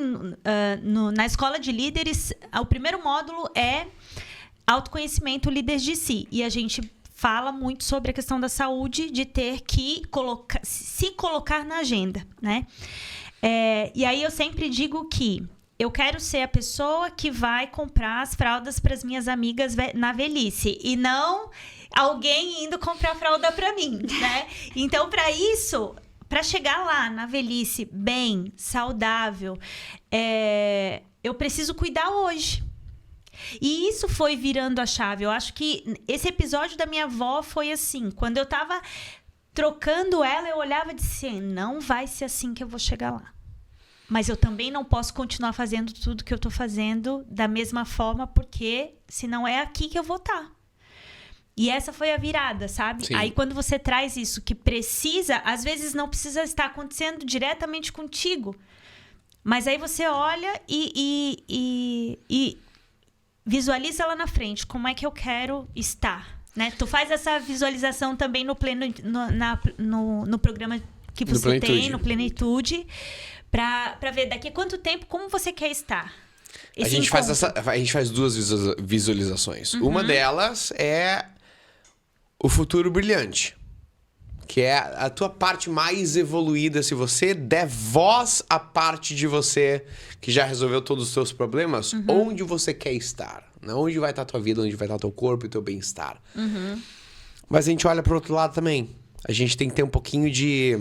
S1: na escola de líderes, o primeiro módulo é autoconhecimento, líderes de si. E a gente fala muito sobre a questão da saúde, de ter que se colocar na agenda, né? E aí eu sempre digo que eu quero ser a pessoa que vai comprar as fraldas para as minhas amigas na velhice e não alguém indo comprar fralda para mim, né? Então, para isso, para chegar lá na velhice bem, saudável, eu preciso cuidar hoje. E isso foi virando a chave. Eu acho que esse episódio da minha avó foi assim. Quando eu tava trocando ela, eu olhava e disse, não vai ser assim que eu vou chegar lá. Mas eu também não posso continuar fazendo tudo que eu tô fazendo da mesma forma, porque senão é aqui que eu vou estar. E essa foi a virada, sabe?
S4: Sim.
S1: Aí quando você traz isso que precisa, às vezes não precisa estar acontecendo diretamente contigo. Mas aí você olha e visualiza lá na frente, como é que eu quero estar, né? Tu faz essa visualização também no programa que você tem, no Plenitude, para ver daqui a quanto tempo, como você quer estar.
S4: A gente faz duas visualizações. Uma delas é o futuro brilhante, que é a tua parte mais evoluída. Se você der voz à parte de você que já resolveu todos os seus problemas, onde você quer estar, né? Onde vai estar a tua vida, onde vai estar o teu corpo e o teu bem-estar. Mas a gente olha para o outro lado também. A gente tem que ter um pouquinho de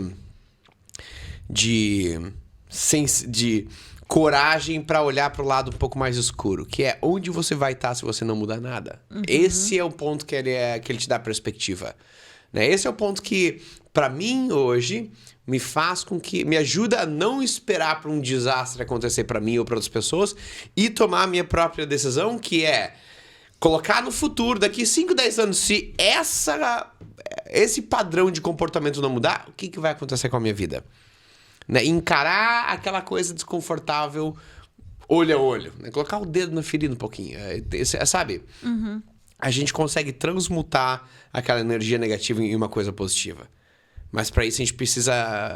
S4: coragem para olhar para o lado um pouco mais escuro, que é onde você vai estar se você não mudar nada. Esse é o ponto que ele te dá perspectiva. Né? Esse é o ponto que, para mim, hoje, me ajuda a não esperar para um desastre acontecer para mim ou para outras pessoas e tomar a minha própria decisão, que é colocar no futuro, daqui 5, 10 anos, se esse padrão de comportamento não mudar, o que vai acontecer com a minha vida? Né? Encarar aquela coisa desconfortável olho a olho. Né? Colocar o dedo na ferida um pouquinho. Sabe? A gente consegue transmutar aquela energia negativa em uma coisa positiva. Mas para isso a gente precisa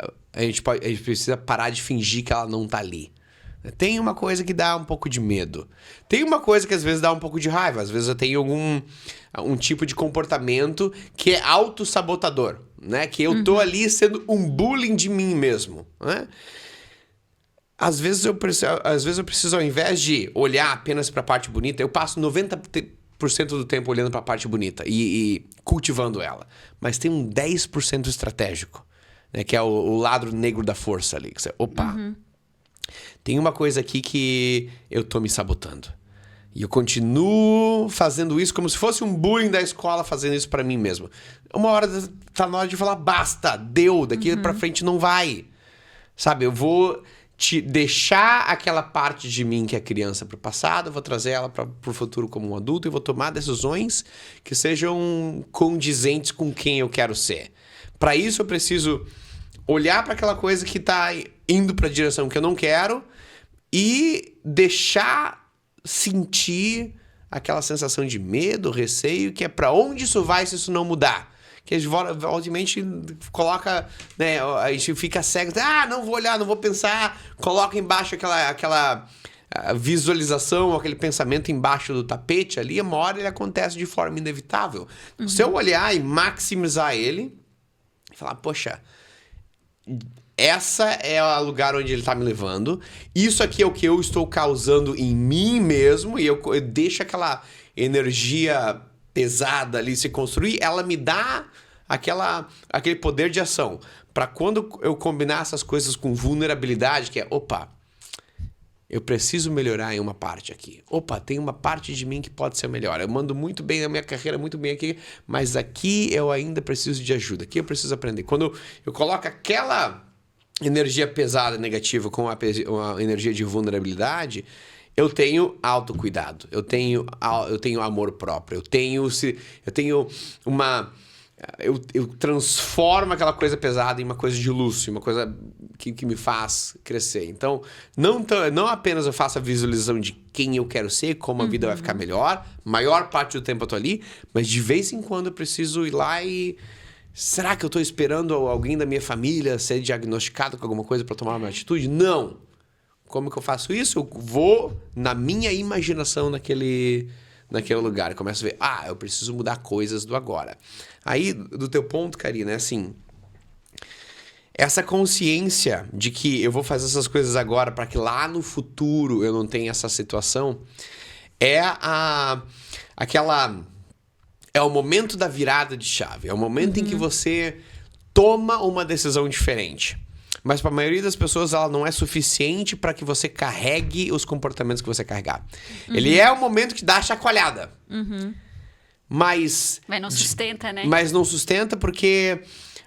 S4: parar de fingir que ela não tá ali. Tem uma coisa que dá um pouco de medo. Tem uma coisa que às vezes dá um pouco de raiva. Às vezes eu tenho um tipo de comportamento que é autossabotador, né? Que eu tô ali sendo um bullying de mim mesmo, né? Às vezes eu preciso, ao invés de olhar apenas para a parte bonita, eu passo 90% do tempo olhando para a parte bonita e cultivando ela. Mas tem um 10% estratégico, né? Que é o lado negro da força ali. Tem uma coisa aqui que eu tô me sabotando. E eu continuo fazendo isso como se fosse um bullying da escola, fazendo isso pra mim mesmo. Uma hora tá na hora de falar, basta, deu, daqui pra frente não vai. Sabe, eu vou te deixar aquela parte de mim que é criança pro passado, eu vou trazer ela pro futuro como um adulto e vou tomar decisões que sejam condizentes com quem eu quero ser. Pra isso eu preciso olhar pra aquela coisa que tá indo pra direção que eu não quero e deixar sentir aquela sensação de medo, receio, que é pra onde isso vai se isso não mudar. Que a gente obviamente coloca, né, a gente fica cego, não vou olhar, não vou pensar, coloca embaixo aquela visualização, aquele pensamento embaixo do tapete ali, uma hora ele acontece de forma inevitável. Se eu olhar e maximizar ele, e falar, poxa, essa é o lugar onde ele tá me levando. Isso aqui é o que eu estou causando em mim mesmo. E eu deixo aquela energia pesada ali se construir. Ela me dá aquele poder de ação. Para quando eu combinar essas coisas com vulnerabilidade, que é, opa, eu preciso melhorar em uma parte aqui. Opa, tem uma parte de mim que pode ser melhor. Eu mando muito bem na minha carreira, muito bem aqui, mas aqui eu ainda preciso de ajuda. Aqui eu preciso aprender. Quando eu coloco aquela energia pesada negativa com a energia de vulnerabilidade, eu tenho autocuidado, eu tenho amor próprio, eu transformo aquela coisa pesada em uma coisa de luz, uma coisa que me faz crescer. Então, não apenas eu faço a visualização de quem eu quero ser, como a vida vai ficar melhor, maior parte do tempo eu tô ali, mas de vez em quando eu preciso ir lá e... Será que eu tô esperando alguém da minha família ser diagnosticado com alguma coisa para tomar uma atitude? Não! Como que eu faço isso? Eu vou na minha imaginação naquele lugar. Eu começo a ver, eu preciso mudar coisas do agora. Aí, do teu ponto, Karina, é assim... Essa consciência de que eu vou fazer essas coisas agora para que lá no futuro eu não tenha essa situação é é o momento da virada de chave. É o momento em que você toma uma decisão diferente. Mas para a maioria das pessoas ela não é suficiente para que você carregue os comportamentos que você carregar. Ele é o momento que dá a chacoalhada. Mas
S3: não sustenta, né?
S4: Mas não sustenta porque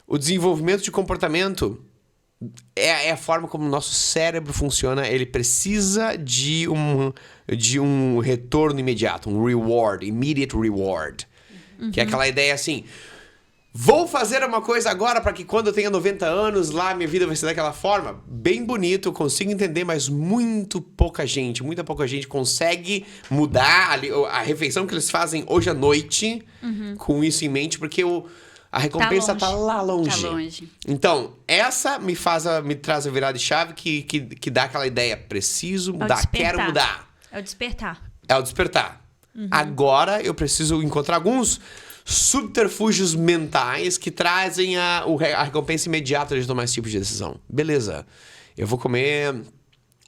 S4: o desenvolvimento de comportamento é a forma como o nosso cérebro funciona. Ele precisa de um retorno imediato, um reward, immediate reward. Que é aquela ideia assim... Vou fazer uma coisa agora para que quando eu tenha 90 anos, lá minha vida vai ser daquela forma. Bem bonito, eu consigo entender, mas muita pouca gente consegue mudar a refeição que eles fazem hoje à noite com isso em mente, porque a recompensa tá lá longe. Tá longe. Então, essa me traz a virada de chave que dá aquela ideia. Preciso mudar, quero mudar.
S1: É o despertar.
S4: É o despertar. Agora eu preciso encontrar alguns subterfúgios mentais que trazem a recompensa imediata de tomar esse tipo de decisão. Beleza, eu vou comer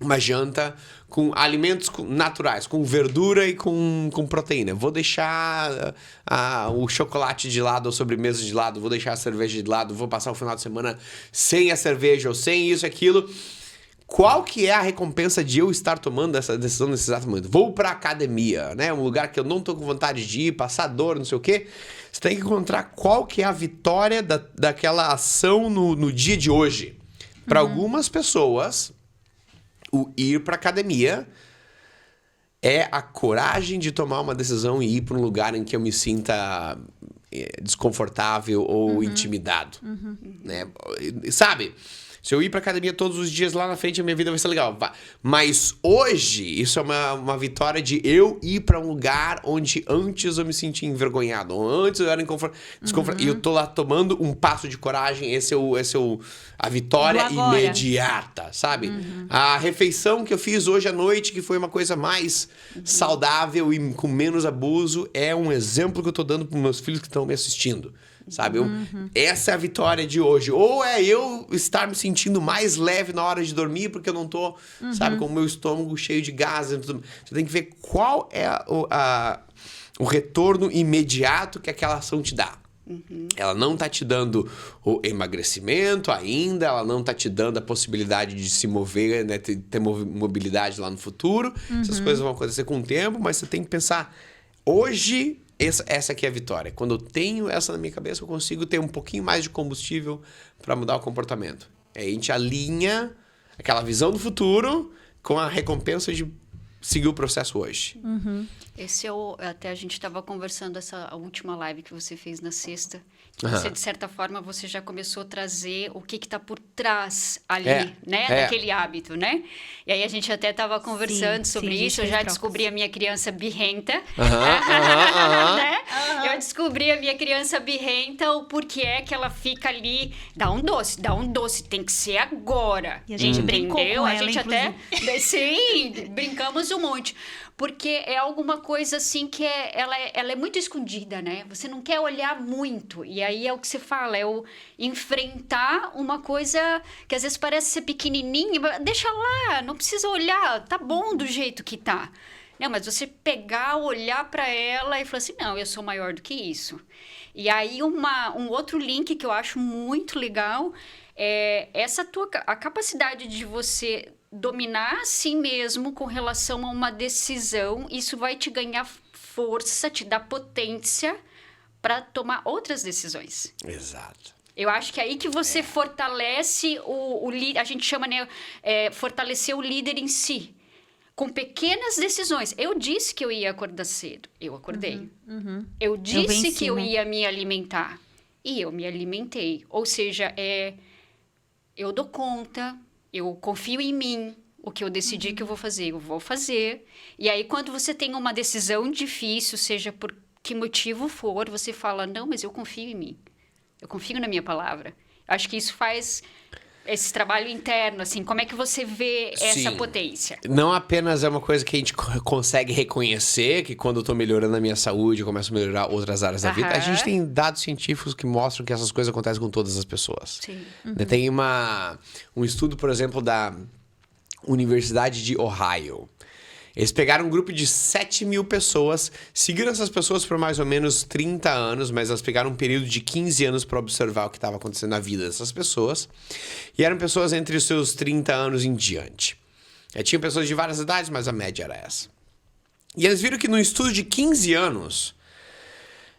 S4: uma janta com alimentos naturais, com verdura e com proteína. Vou deixar o chocolate de lado, a sobremesa de lado, vou deixar a cerveja de lado, vou passar o final de semana sem a cerveja ou sem isso e aquilo. Qual que é a recompensa de eu estar tomando essa decisão nesse exato momento? Vou pra academia, né? Um lugar que eu não tô com vontade de ir, passar dor, não sei o quê. Você tem que encontrar qual que é a vitória daquela ação no dia de hoje. Para algumas pessoas, o ir pra academia é a coragem de tomar uma decisão e ir para um lugar em que eu me sinta desconfortável ou intimidado. Né? Sabe? Se eu ir pra academia todos os dias lá na frente, a minha vida vai ser legal. Mas hoje, isso é uma vitória de eu ir pra um lugar onde antes eu me sentia envergonhado. Ou antes eu era desconfortável. E eu tô lá tomando um passo de coragem. Esse é a vitória imediata, sabe? A refeição que eu fiz hoje à noite, que foi uma coisa mais saudável e com menos abuso, é um exemplo que eu tô dando pros meus filhos que estão me assistindo. Sabe? Essa é a vitória de hoje. Ou é eu estar me sentindo mais leve na hora de dormir porque eu não tô, sabe, com o meu estômago cheio de gás. Você tem que ver qual é o retorno imediato que aquela ação te dá. Ela não tá te dando o emagrecimento ainda, ela não tá te dando a possibilidade de se mover, né, ter mobilidade lá no futuro. Essas coisas vão acontecer com o tempo, mas você tem que pensar hoje. Essa aqui é a vitória. Quando eu tenho essa na minha cabeça, eu consigo ter um pouquinho mais de combustível para mudar o comportamento. Aí a gente alinha aquela visão do futuro com a recompensa de seguir o processo hoje.
S3: Esse até a gente estava conversando a última live que você fez na sexta. Que você, de certa forma, você já começou a trazer o que está por trás ali, né? Daquele hábito, né? E aí a gente até estava conversando sobre isso. Eu já descobri a minha criança birrenta. Né? Eu descobri a minha criança birrenta, o porquê é que ela fica ali. Dá um doce, tem que ser agora.
S1: E a gente brincou com ela,
S3: a gente até... Sim, brincamos um monte. Porque é alguma coisa assim que ela é muito escondida, né? Você não quer olhar muito. E aí é o que você fala, é o enfrentar uma coisa que às vezes parece ser pequenininha. Deixa lá, não precisa olhar, tá bom do jeito que tá. Não, mas você pegar, olhar para ela e falar assim, não, eu sou maior do que isso. E aí um outro link que eu acho muito legal é a capacidade de você dominar a si mesmo com relação a uma decisão. Isso vai te ganhar força, te dar potência para tomar outras decisões.
S4: Exato.
S3: Eu acho que é aí que você fortalece o líder, a gente chama, né, fortalecer o líder em si, com pequenas decisões. Eu disse que eu ia acordar cedo, eu acordei. Eu disse que eu ia me alimentar, e eu me alimentei. Ou seja, eu dou conta, eu confio em mim, o que eu decidi que eu vou fazer. E aí, quando você tem uma decisão difícil, seja por que motivo for, você fala, não, mas eu confio em mim. Eu confio na minha palavra. Acho que isso faz esse trabalho interno, assim. Como é que você vê essa potência?
S4: Não apenas é uma coisa que a gente consegue reconhecer, que quando eu tô melhorando a minha saúde, eu começo a melhorar outras áreas da vida. A gente tem dados científicos que mostram que essas coisas acontecem com todas as pessoas.
S3: Sim.
S4: Tem um estudo, por exemplo, da Universidade de Ohio. Eles pegaram um grupo de 7.000 pessoas, seguiram essas pessoas por mais ou menos 30 anos, mas elas pegaram um período de 15 anos para observar o que estava acontecendo na vida dessas pessoas. E eram pessoas entre os seus 30 anos em diante. Tinham pessoas de várias idades, mas a média era essa. E eles viram que no estudo de 15 anos,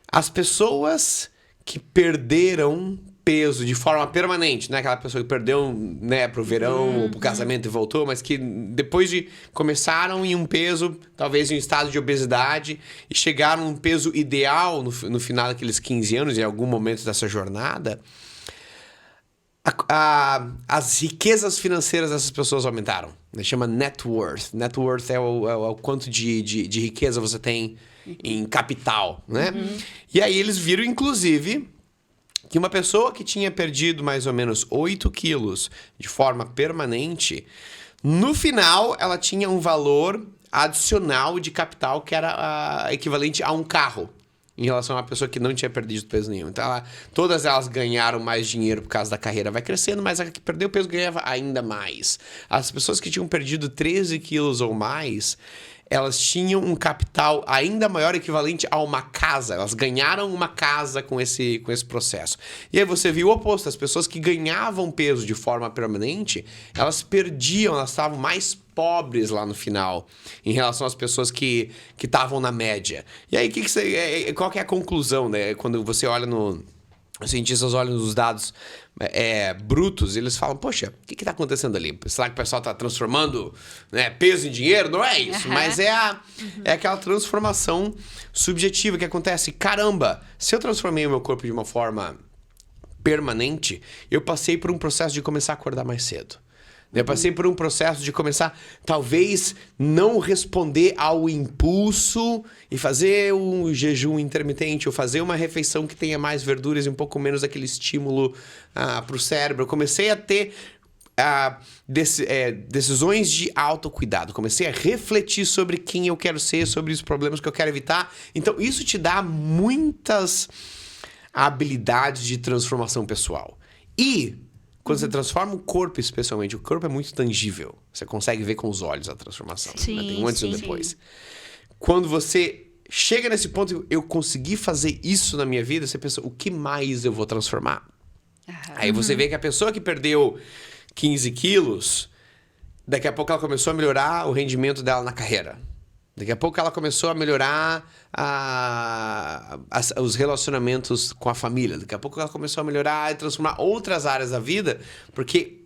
S4: as pessoas que perderam peso de forma permanente, não é aquela pessoa que perdeu, né, pro verão ou pro casamento e voltou, mas que depois de começaram em um peso, talvez em um estado de obesidade, e chegaram num peso ideal no final daqueles 15 anos, em algum momento dessa jornada, as riquezas financeiras dessas pessoas aumentaram. Chama net worth. Net worth é o quanto de riqueza você tem em capital, né? E aí eles viram, inclusive, que uma pessoa que tinha perdido mais ou menos 8 quilos de forma permanente, no final ela tinha um valor adicional de capital que era equivalente a um carro, em relação a uma pessoa que não tinha perdido peso nenhum. Então, todas elas ganharam mais dinheiro por causa da carreira, vai crescendo, mas a que perdeu peso ganhava ainda mais. As pessoas que tinham perdido 13 quilos ou mais, elas tinham um capital ainda maior, equivalente a uma casa. Elas ganharam uma casa com esse processo. E aí você viu o oposto. As pessoas que ganhavam peso de forma permanente, elas perdiam, elas estavam mais pobres lá no final, em relação às pessoas que estavam na média. E aí, qual que é a conclusão, né? Quando você olha os cientistas olham os dados brutos, eles falam, poxa, o que está acontecendo ali? Será que o pessoal está transformando, né, peso em dinheiro? Não é isso, mas é aquela transformação subjetiva que acontece. Caramba, se eu transformei o meu corpo de uma forma permanente, eu passei por um processo de começar a acordar mais cedo. Eu passei por um processo de começar, talvez, não responder ao impulso e fazer um jejum intermitente ou fazer uma refeição que tenha mais verduras e um pouco menos aquele estímulo para o cérebro. Eu comecei a ter decisões de autocuidado. Comecei a refletir sobre quem eu quero ser, sobre os problemas que eu quero evitar. Então, isso te dá muitas habilidades de transformação pessoal. E quando você transforma o corpo, especialmente, o corpo é muito tangível. Você consegue ver com os olhos a transformação.
S1: Sim,
S4: Tem um antes e um
S1: sim.
S4: depois. Quando você chega nesse ponto, eu consegui fazer isso na minha vida, você pensa, o que mais eu vou transformar? Aí você vê que a pessoa que perdeu 15 quilos, daqui a pouco ela começou a melhorar o rendimento dela na carreira. Daqui a pouco ela começou a melhorar os relacionamentos com a família. Daqui a pouco ela começou a melhorar e transformar outras áreas da vida, porque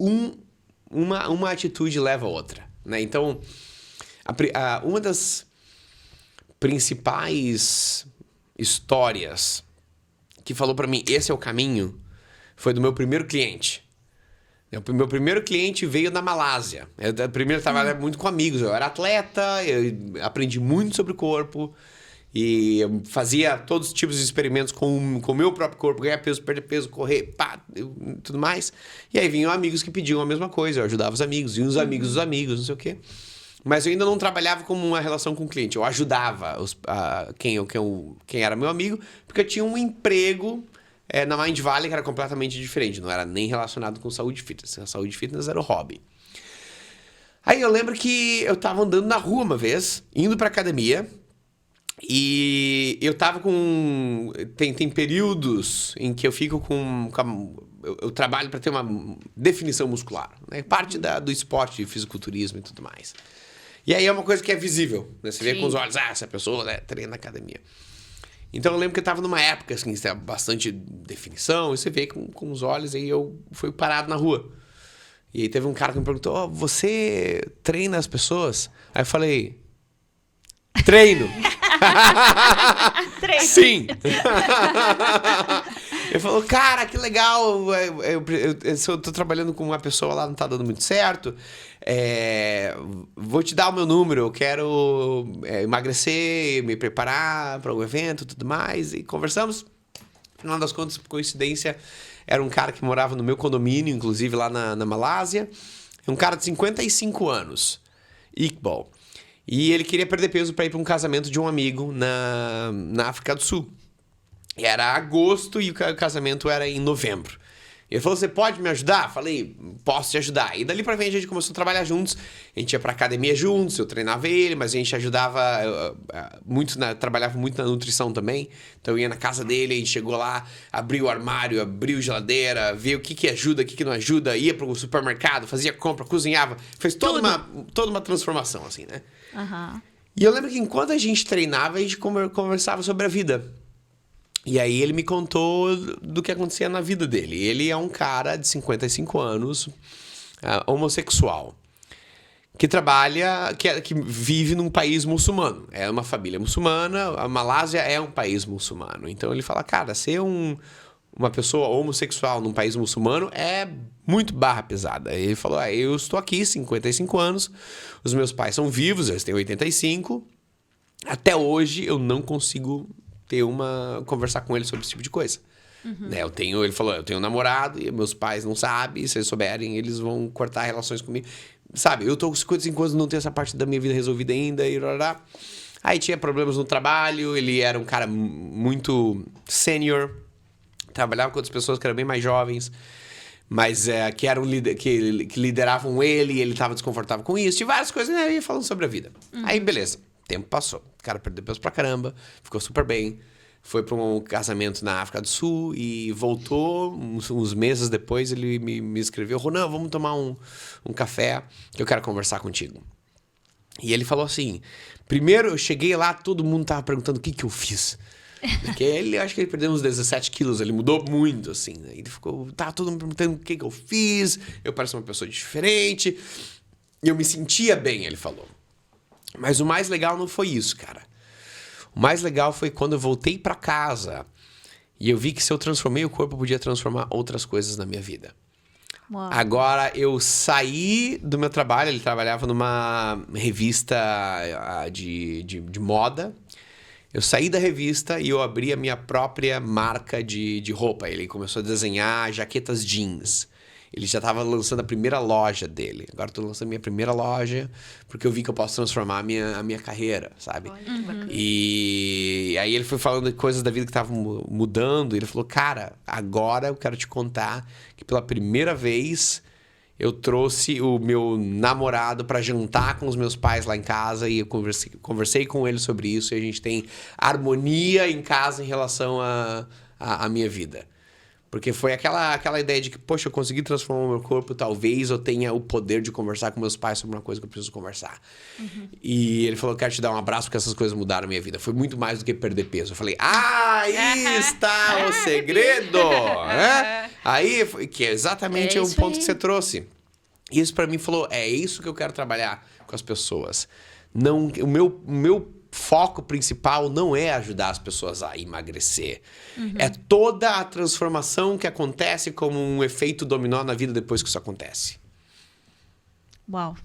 S4: uma atitude leva a outra, né? Então, uma das principais histórias que falou para mim, esse é o caminho, foi do meu primeiro cliente. O meu primeiro cliente veio da Malásia. Eu primeiro trabalhava muito com amigos. Eu era atleta, eu aprendi muito sobre o corpo. E eu fazia todos os tipos de experimentos com o meu próprio corpo. Ganhar peso, perder peso, correr, tudo mais. E aí vinham amigos que pediam a mesma coisa. Eu ajudava os amigos, e os amigos dos amigos, não sei o quê. Mas eu ainda não trabalhava como uma relação com o cliente. Eu ajudava quem era meu amigo, porque eu tinha um emprego na Mind Valley, que era completamente diferente. Não era nem relacionado com saúde e fitness. A saúde e fitness era o hobby. Aí eu lembro que eu tava andando na rua uma vez, indo pra academia, e eu tava com... Tem períodos em que eu fico com eu trabalho para ter uma definição muscular, né? Parte do esporte, fisiculturismo e tudo mais. E aí é uma coisa que é visível, né? Você vê com os olhos, essa pessoa, né, treina na academia. Então eu lembro que eu estava numa época assim, que tinha bastante definição, e você vê com os olhos, aí eu fui parado na rua. E aí teve um cara que me perguntou, você treina as pessoas? Aí eu falei, treino.
S1: Treino.
S4: Sim. Ele falou, cara, que legal, eu tô trabalhando com uma pessoa lá, não tá dando muito certo, vou te dar o meu número, eu quero emagrecer, me preparar para um evento e tudo mais, e conversamos. No final das contas, por coincidência, era um cara que morava no meu condomínio, inclusive lá na Malásia, um cara de 55 anos, Iqbal, e ele queria perder peso para ir para um casamento de um amigo na África do Sul. E era agosto e o casamento era em novembro. E ele falou, você pode me ajudar? Falei, posso te ajudar. E dali pra frente a gente começou a trabalhar juntos. A gente ia pra academia juntos, eu treinava ele, mas a gente ajudava muito, trabalhava muito na nutrição também. Então eu ia na casa dele, a gente chegou lá, abriu o armário, abriu a geladeira, via o que ajuda, o que não ajuda, ia pro supermercado, fazia compra, cozinhava. Fez toda uma transformação, assim, né?
S1: Uhum.
S4: E eu lembro que enquanto a gente treinava, a gente conversava sobre a vida. E aí ele me contou do que acontecia na vida dele. Ele é um cara de 55 anos, homossexual, que trabalha, que vive num país muçulmano. É uma família muçulmana, a Malásia é um país muçulmano. Então ele fala, cara, ser uma pessoa homossexual num país muçulmano é muito barra pesada. Ele falou, eu estou aqui, 55 anos, os meus pais são vivos, eles têm 85, até hoje eu não consigo conversar com ele sobre esse tipo de coisa. Uhum. Né? Ele falou, eu tenho um namorado e meus pais não sabem, e se eles souberem, eles vão cortar relações comigo. Sabe, eu tô com 55 anos, não tenho essa parte da minha vida resolvida ainda, e rará. Aí tinha problemas no trabalho, ele era um cara muito sênior, trabalhava com outras pessoas que eram bem mais jovens, mas que lideravam ele, e ele estava desconfortável com isso, tinha várias coisas, né? Eu ia falando sobre a vida. Uhum. Aí, beleza. Tempo passou. O cara perdeu peso pra caramba, ficou super bem. Foi pra um casamento na África do Sul e voltou. Uns meses depois ele me escreveu: Ronan, vamos tomar um café que eu quero conversar contigo. E ele falou assim: primeiro eu cheguei lá, todo mundo tava perguntando o que eu fiz. Porque acho que ele perdeu uns 17 quilos, ele mudou muito, assim. Né? Ele ficou, todo mundo perguntando o que eu fiz, eu pareço uma pessoa diferente. E eu me sentia bem, ele falou. Mas o mais legal não foi isso, cara. O mais legal foi quando eu voltei pra casa e eu vi que se eu transformei o corpo, eu podia transformar outras coisas na minha vida. Uau. Agora, eu saí do meu trabalho, ele trabalhava numa revista de moda. Eu saí da revista e eu abri a minha própria marca de roupa. Ele começou a desenhar jaquetas jeans. Ele já estava lançando a primeira loja dele. Agora estou lançando a minha primeira loja porque eu vi que eu posso transformar a minha carreira, sabe?
S3: Olha, que bacana.
S4: E aí ele foi falando de coisas da vida que estavam mudando. E ele falou, cara, agora eu quero te contar que pela primeira vez eu trouxe o meu namorado para jantar com os meus pais lá em casa. E eu conversei com ele sobre isso. E a gente tem harmonia em casa em relação à minha vida. Porque foi aquela ideia de que, poxa, eu consegui transformar o meu corpo, talvez eu tenha o poder de conversar com meus pais sobre uma coisa que eu preciso conversar. Uhum. E ele falou, quero te dar um abraço porque essas coisas mudaram a minha vida. Foi muito mais do que perder peso. Eu falei, aí está o segredo! Aí, que é exatamente o ponto que você trouxe. E isso pra mim falou, é isso que eu quero trabalhar com as pessoas. Não, o meu foco principal não é ajudar as pessoas a emagrecer. Uhum. É toda a transformação que acontece como um efeito dominó na vida depois que isso acontece.
S1: Uau.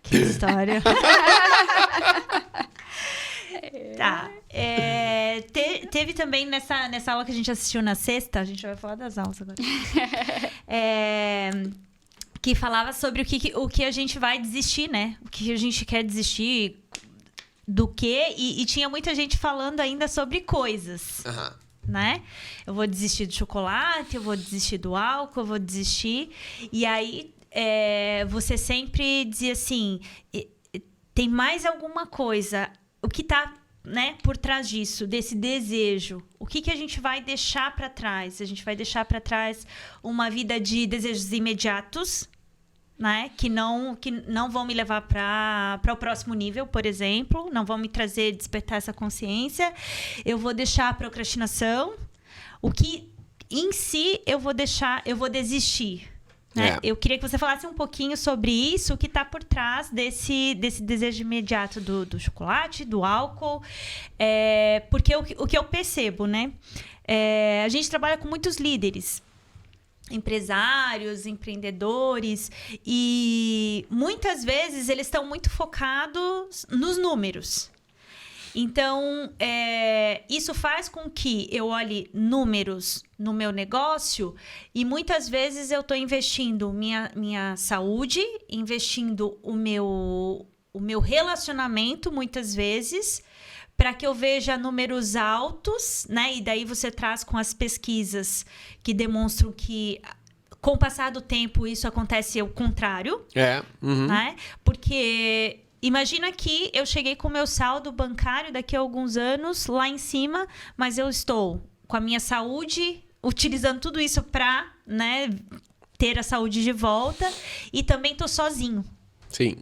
S1: Que história. Tá. Teve também nessa aula que a gente assistiu na sexta, a gente vai falar das aulas agora. Que falava sobre o que a gente vai desistir, né? O que a gente quer desistir, do quê? E tinha muita gente falando ainda sobre coisas, né? Eu vou desistir do chocolate, eu vou desistir do álcool, eu vou desistir. E aí, você sempre dizia assim, tem mais alguma coisa. O que tá né, por trás disso, desse desejo? O que a gente vai deixar para trás? A gente vai deixar para trás uma vida de desejos imediatos, né, que não vão me levar para o próximo nível, por exemplo, não vão me despertar essa consciência. Eu vou deixar a procrastinação. O que em si eu vou desistir. Né? Eu queria que você falasse um pouquinho sobre isso, o que está por trás desse desejo imediato do chocolate, do álcool. Porque o que eu percebo, né? A gente trabalha com muitos líderes, empresários, empreendedores, e muitas vezes eles estão muito focados nos números. Então, isso faz com que eu olhe números no meu negócio e muitas vezes eu estou investindo minha saúde, investindo o meu relacionamento, muitas vezes, para que eu veja números altos, né? E daí você traz com as pesquisas que demonstram que, com o passar do tempo, isso acontece ao contrário. Né? Porque... imagina que eu cheguei com o meu saldo bancário daqui a alguns anos lá em cima, mas eu estou com a minha saúde, utilizando tudo isso para, né, ter a saúde de volta, e também estou sozinho.
S4: Sim.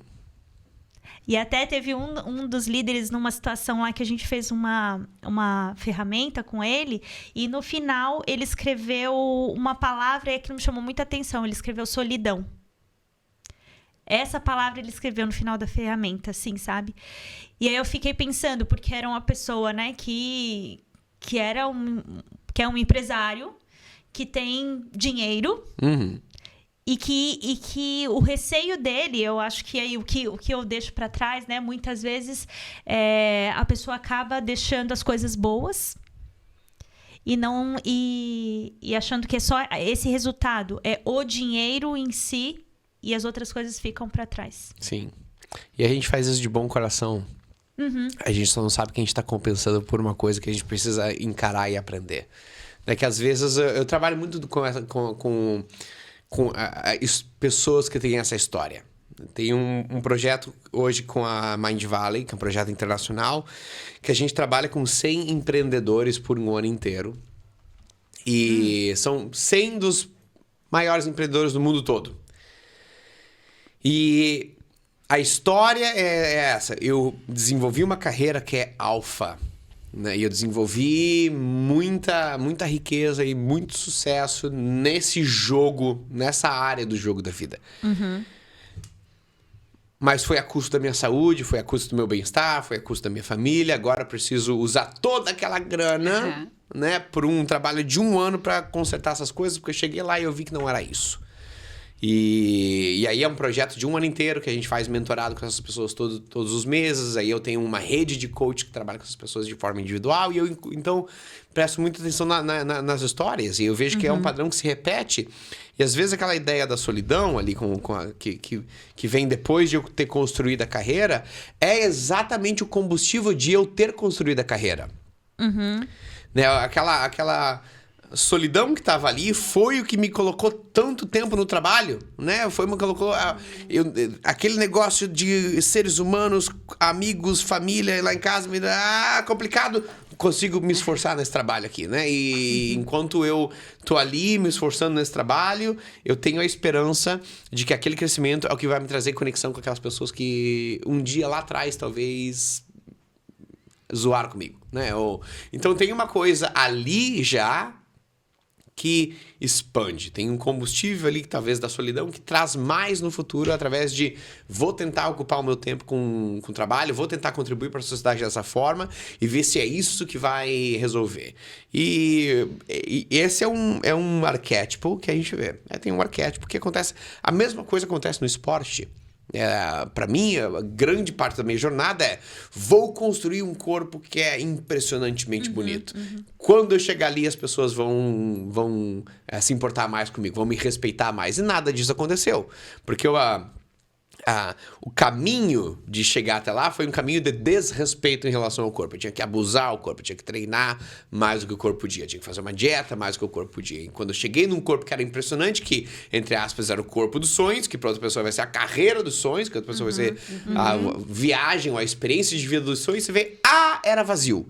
S1: E até teve um dos líderes numa situação lá que a gente fez uma ferramenta com ele, e no final ele escreveu uma palavra que me chamou muita atenção. Ele escreveu solidão. Essa palavra ele escreveu no final da ferramenta, assim, sabe? E aí eu fiquei pensando, porque era uma pessoa, né, que é um empresário, que tem dinheiro, e que o receio dele, eu acho que aí o que eu deixo para trás, né, muitas vezes a pessoa acaba deixando as coisas boas e achando que é só esse resultado, é o dinheiro em si, e as outras coisas ficam para trás.
S4: Sim. E a gente faz isso de bom coração. A gente só não sabe que a gente está compensando por uma coisa que a gente precisa encarar e aprender. É que às vezes eu trabalho muito com pessoas que têm essa história. Tem um projeto hoje com a Mind Valley, que é um projeto internacional, que a gente trabalha com 100 empreendedores por um ano inteiro. E são 100 dos maiores empreendedores do mundo todo. E a história é essa. Eu desenvolvi uma carreira que é alfa, né? E eu desenvolvi muita riqueza e muito sucesso nesse jogo, nessa área do jogo da vida. Mas foi a custo da minha saúde, foi a custo do meu bem-estar, foi a custo da minha família. Agora eu preciso usar toda aquela grana, né, por um trabalho de um ano para consertar essas coisas, porque eu cheguei lá e eu vi que não era isso. E aí é um projeto de um ano inteiro que a gente faz mentorado com essas pessoas todos os meses. Aí eu tenho uma rede de coach que trabalha com essas pessoas de forma individual. E eu, então, presto muita atenção nas histórias. E eu vejo que é um padrão que se repete. E às vezes aquela ideia da solidão ali que vem depois de eu ter construído a carreira é exatamente o combustível de eu ter construído a carreira. Né? Aquela solidão que estava ali foi o que me colocou tanto tempo no trabalho, né? Foi o que colocou aquele negócio de seres humanos, amigos, família, lá em casa, complicado. Consigo me esforçar nesse trabalho aqui, né? E enquanto eu tô ali me esforçando nesse trabalho, eu tenho a esperança de que aquele crescimento é o que vai me trazer conexão com aquelas pessoas que um dia lá atrás talvez zoaram comigo, né? Então tem uma coisa ali já que expande. Tem um combustível ali, talvez, da solidão, que traz mais no futuro através de vou tentar ocupar o meu tempo com trabalho, vou tentar contribuir para a sociedade dessa forma e ver se é isso que vai resolver. E esse é um arquétipo que a gente vê. Tem um arquétipo que acontece... A mesma coisa acontece no esporte. Para mim, a grande parte da minha jornada é vou construir um corpo que é impressionantemente bonito. Quando eu chegar ali, as pessoas vão se importar mais comigo, vão me respeitar mais. E nada disso aconteceu. Porque o caminho de chegar até lá foi um caminho de desrespeito em relação ao corpo. Eu tinha que abusar o corpo, eu tinha que treinar mais do que o corpo podia, eu tinha que fazer uma dieta mais do que o corpo podia. E quando eu cheguei num corpo que era impressionante, que, entre aspas, era o corpo dos sonhos, que para outra pessoa vai ser a carreira dos sonhos, que outra pessoa vai ser a viagem ou a experiência de vida dos sonhos, você vê, era vazio.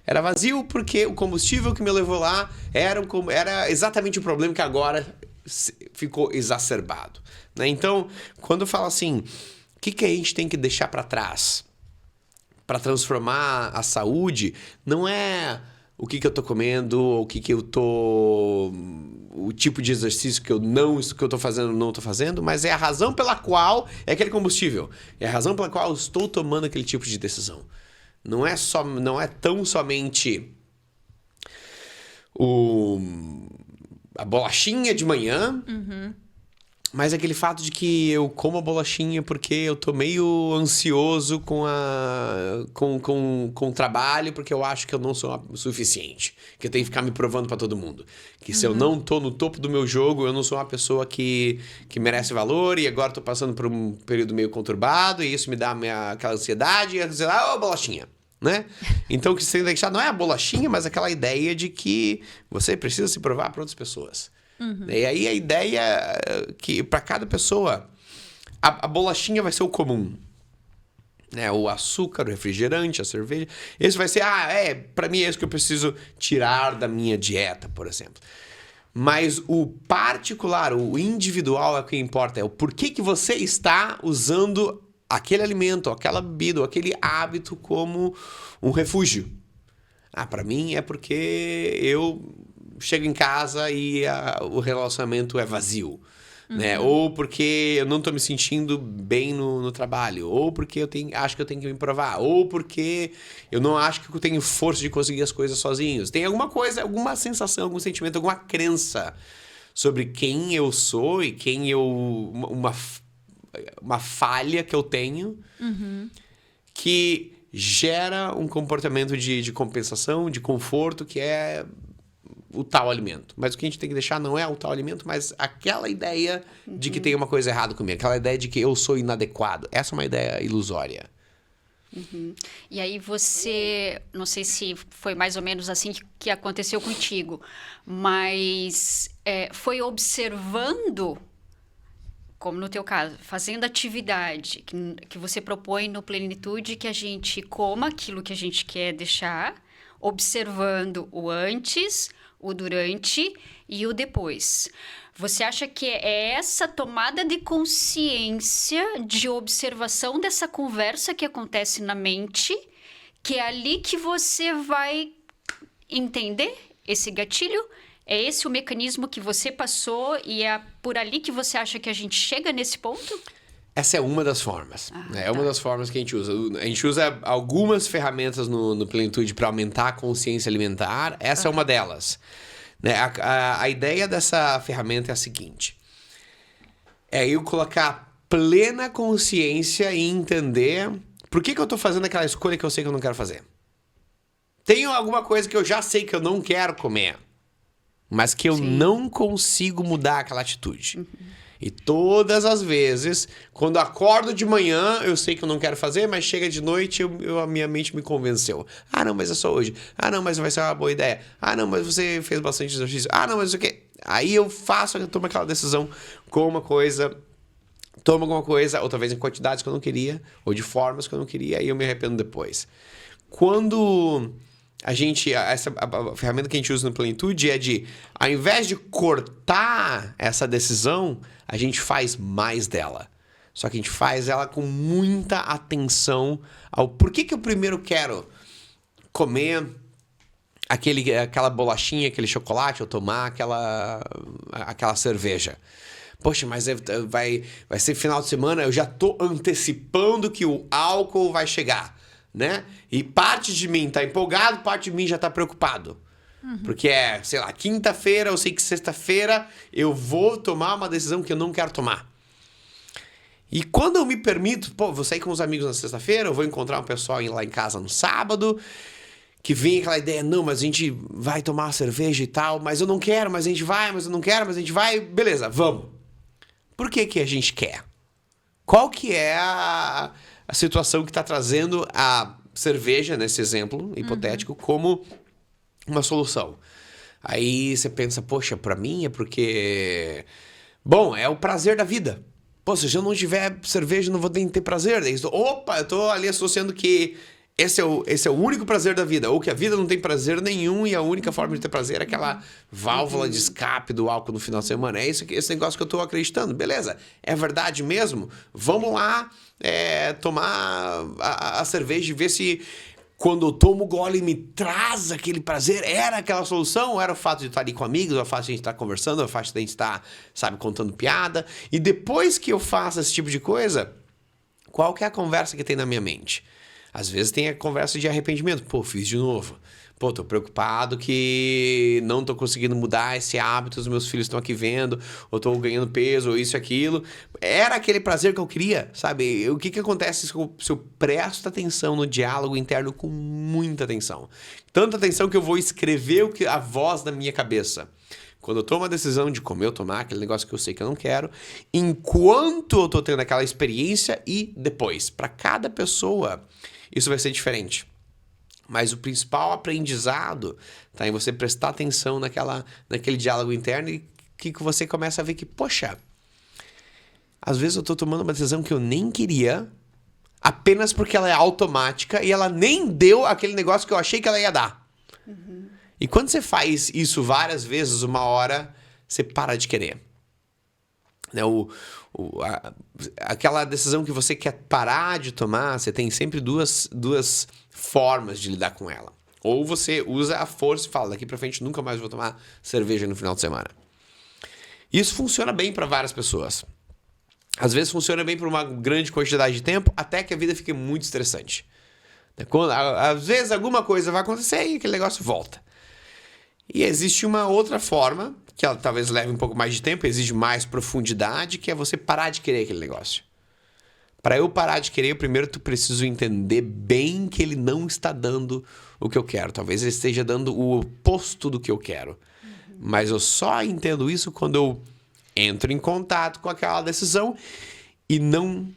S4: Era vazio porque o combustível que me levou lá era exatamente o problema que agora ficou exacerbado, né? Então, quando eu falo assim, o que a gente tem que deixar para trás para transformar a saúde, não é o que eu tô comendo, o o tipo de exercício que eu tô fazendo, não tô fazendo, mas é a razão pela qual é aquele combustível, é a razão pela qual eu estou tomando aquele tipo de decisão. Não é tão somente a bolachinha de manhã, mas aquele fato de que eu como a bolachinha porque eu tô meio ansioso com o trabalho, porque eu acho que eu não sou o suficiente, que eu tenho que ficar me provando pra todo mundo, que se eu não tô no topo do meu jogo, eu não sou uma pessoa que merece valor, e agora tô passando por um período meio conturbado, e isso me dá aquela ansiedade, e dizer, bolachinha. Né? Então o que você tem que deixar não é a bolachinha, mas aquela ideia de que você precisa se provar para outras pessoas. E aí a ideia que para cada pessoa a bolachinha vai ser o comum, né? O açúcar, o refrigerante, a cerveja, esse vai ser para mim é isso que eu preciso tirar da minha dieta, por exemplo. Mas o particular, o individual é o que importa, é o porquê que você está usando aquele alimento, aquela bebida, aquele hábito como um refúgio. Para mim é porque eu chego em casa e o relacionamento é vazio. Né? Ou porque eu não estou me sentindo bem no trabalho. Ou porque acho que eu tenho que me provar. Ou porque eu não acho que eu tenho força de conseguir as coisas sozinho. Tem alguma coisa, alguma sensação, algum sentimento, alguma crença sobre quem eu sou e quem uma falha que eu tenho que gera um comportamento de compensação, de conforto, que é o tal alimento. Mas o que a gente tem que deixar não é o tal alimento, mas aquela ideia de que tem uma coisa errada comigo, aquela ideia de que eu sou inadequado. Essa é uma ideia ilusória.
S3: E aí você, não sei se foi mais ou menos assim que aconteceu contigo, mas foi observando, como no teu caso, fazendo atividade que você propõe no Plenitude, que a gente coma aquilo que a gente quer deixar, observando o antes, o durante e o depois. Você acha que é essa tomada de consciência, de observação dessa conversa que acontece na mente, que é ali que você vai entender esse gatilho? É esse o mecanismo que você passou e é por ali que você acha que a gente chega nesse ponto?
S4: Essa é uma das formas. É uma das formas que a gente usa. A gente usa algumas ferramentas no Plenitude para aumentar a consciência alimentar. Essa é uma delas. Né? A ideia dessa ferramenta é a seguinte. É eu colocar plena consciência e entender por que eu estou fazendo aquela escolha que eu sei que eu não quero fazer. Tenho alguma coisa que eu já sei que eu não quero comer, mas que eu não consigo mudar aquela atitude. E todas as vezes, quando acordo de manhã, eu sei que eu não quero fazer, mas chega de noite, a minha mente me convenceu. Não, mas é só hoje. Não, mas vai ser uma boa ideia. Não, mas você fez bastante exercício. Não, mas o quê? Aí eu tomo aquela decisão com uma coisa, tomo alguma coisa, ou talvez em quantidades que eu não queria, ou de formas que eu não queria, e eu me arrependo depois. Quando a ferramenta que a gente usa no Plenitude é ao invés de cortar essa decisão, a gente faz mais dela. Só que a gente faz ela com muita atenção ao porquê que eu primeiro quero comer aquela bolachinha, aquele chocolate, ou tomar aquela cerveja. Poxa, mas vai ser final de semana, eu já tô antecipando que o álcool vai chegar, né? E parte de mim tá empolgado, parte de mim já tá preocupado. Porque sei lá, quinta-feira, eu sei que sexta-feira eu vou tomar uma decisão que eu não quero tomar. E quando eu me permito, vou sair com os amigos na sexta-feira, eu vou encontrar um pessoal lá em casa no sábado, que vem aquela ideia, não, mas a gente vai tomar uma cerveja e tal, mas eu não quero, mas a gente vai, mas eu não quero, mas a gente vai, beleza, vamos. Por que a gente quer? Qual que é a situação que está trazendo a cerveja, nesse exemplo hipotético, como uma solução? Aí você pensa, poxa, pra mim é porque... Bom, é o prazer da vida. Pô, se eu não tiver cerveja, eu não vou ter prazer. Daí, opa, eu tô ali associando que esse é o único prazer da vida. Ou que a vida não tem prazer nenhum e a única forma de ter prazer é aquela válvula de escape do álcool no final de semana. É esse negócio que eu tô acreditando. Beleza, é verdade mesmo? Vamos lá tomar a cerveja e ver se... Quando eu tomo o gole me traz aquele prazer, era aquela solução? Ou era o fato de estar ali com amigos, ou o fato de a gente estar conversando, ou o fato de a gente estar, sabe, contando piada? E depois que eu faço esse tipo de coisa, qual que é a conversa que tem na minha mente? Às vezes tem a conversa de arrependimento. Pô, fiz de novo. Pô, tô preocupado que não tô conseguindo mudar esse hábito, os meus filhos estão aqui vendo, ou tô ganhando peso, ou isso e aquilo. Era aquele prazer que eu queria, sabe? O que acontece se eu presto atenção no diálogo interno com muita atenção? Tanta atenção que eu vou escrever a voz da minha cabeça. Quando eu tomo a decisão de comer ou tomar aquele negócio que eu sei que eu não quero, enquanto eu tô tendo aquela experiência e depois. Para cada pessoa, isso vai ser diferente. Mas o principal aprendizado tá em você prestar atenção naquele diálogo interno e que você começa a ver que, poxa, às vezes eu tô tomando uma decisão que eu nem queria, apenas porque ela é automática e ela nem deu aquele negócio que eu achei que ela ia dar. Uhum. E quando você faz isso várias vezes, uma hora, você para de querer. Né? Aquela decisão que você quer parar de tomar, você tem sempre duas formas de lidar com ela. Ou você usa a força e fala, daqui pra frente nunca mais vou tomar cerveja no final de semana. Isso funciona bem para várias pessoas. Às vezes funciona bem por uma grande quantidade de tempo, até que a vida fique muito estressante. Às vezes alguma coisa vai acontecer e aquele negócio volta. E existe uma outra forma, que ela talvez leve um pouco mais de tempo, exige mais profundidade, que é você parar de querer aquele negócio. Para eu parar de querer, primeiro tu preciso entender bem que ele não está dando o que eu quero. Talvez ele esteja dando o oposto do que eu quero. Uhum. Mas eu só entendo isso quando eu entro em contato com aquela decisão e não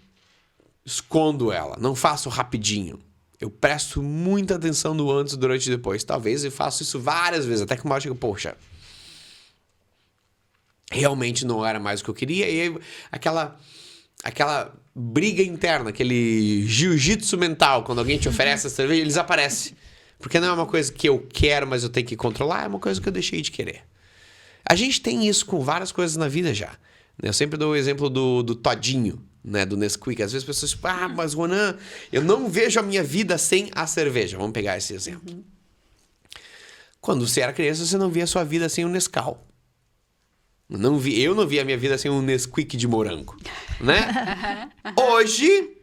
S4: escondo ela, não faço rapidinho. Eu presto muita atenção no antes, durante e depois. Talvez eu faço isso várias vezes, até que uma hora eu digo, poxa, realmente não era mais o que eu queria. E aí, aquela briga interna, aquele jiu-jitsu mental, quando alguém te oferece a cerveja, eles aparecem. Porque não é uma coisa que eu quero, mas eu tenho que controlar, é uma coisa que eu deixei de querer. A gente tem isso com várias coisas na vida já. Eu sempre dou o exemplo do todinho, né, do Nesquik. Às vezes as pessoas falam, mas Ronan, eu não vejo a minha vida sem a cerveja. Vamos pegar esse exemplo. Uhum. Quando você era criança, você não via a sua vida sem o Nescau. Eu não vi a minha vida sem um Nesquik de morango, né? Hoje,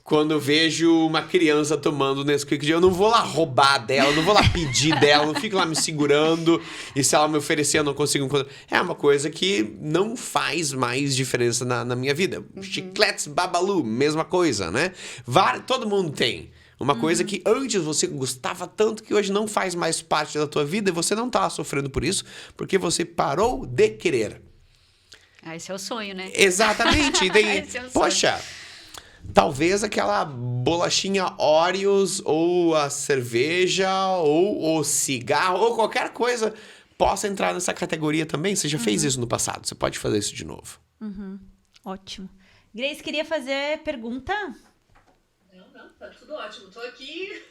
S4: quando eu vejo uma criança tomando Nesquik, eu não vou lá roubar dela, não vou lá pedir dela, não fico lá me segurando e se ela me oferecer eu não consigo encontrar. É uma coisa que não faz mais diferença na minha vida. Uhum. Chicletes Babalu, mesma coisa, né? Todo mundo tem. Uma coisa que antes você gostava tanto que hoje não faz mais parte da tua vida e você não tá sofrendo por isso porque você parou de querer.
S3: Esse é o sonho, né?
S4: Exatamente. E daí, poxa, talvez aquela bolachinha Oreos ou a cerveja ou o cigarro ou qualquer coisa possa entrar nessa categoria também. Você já fez isso no passado, você pode fazer isso de novo.
S1: Uhum. Ótimo. Grace, queria fazer pergunta?
S2: Não, tá tudo ótimo. Tô aqui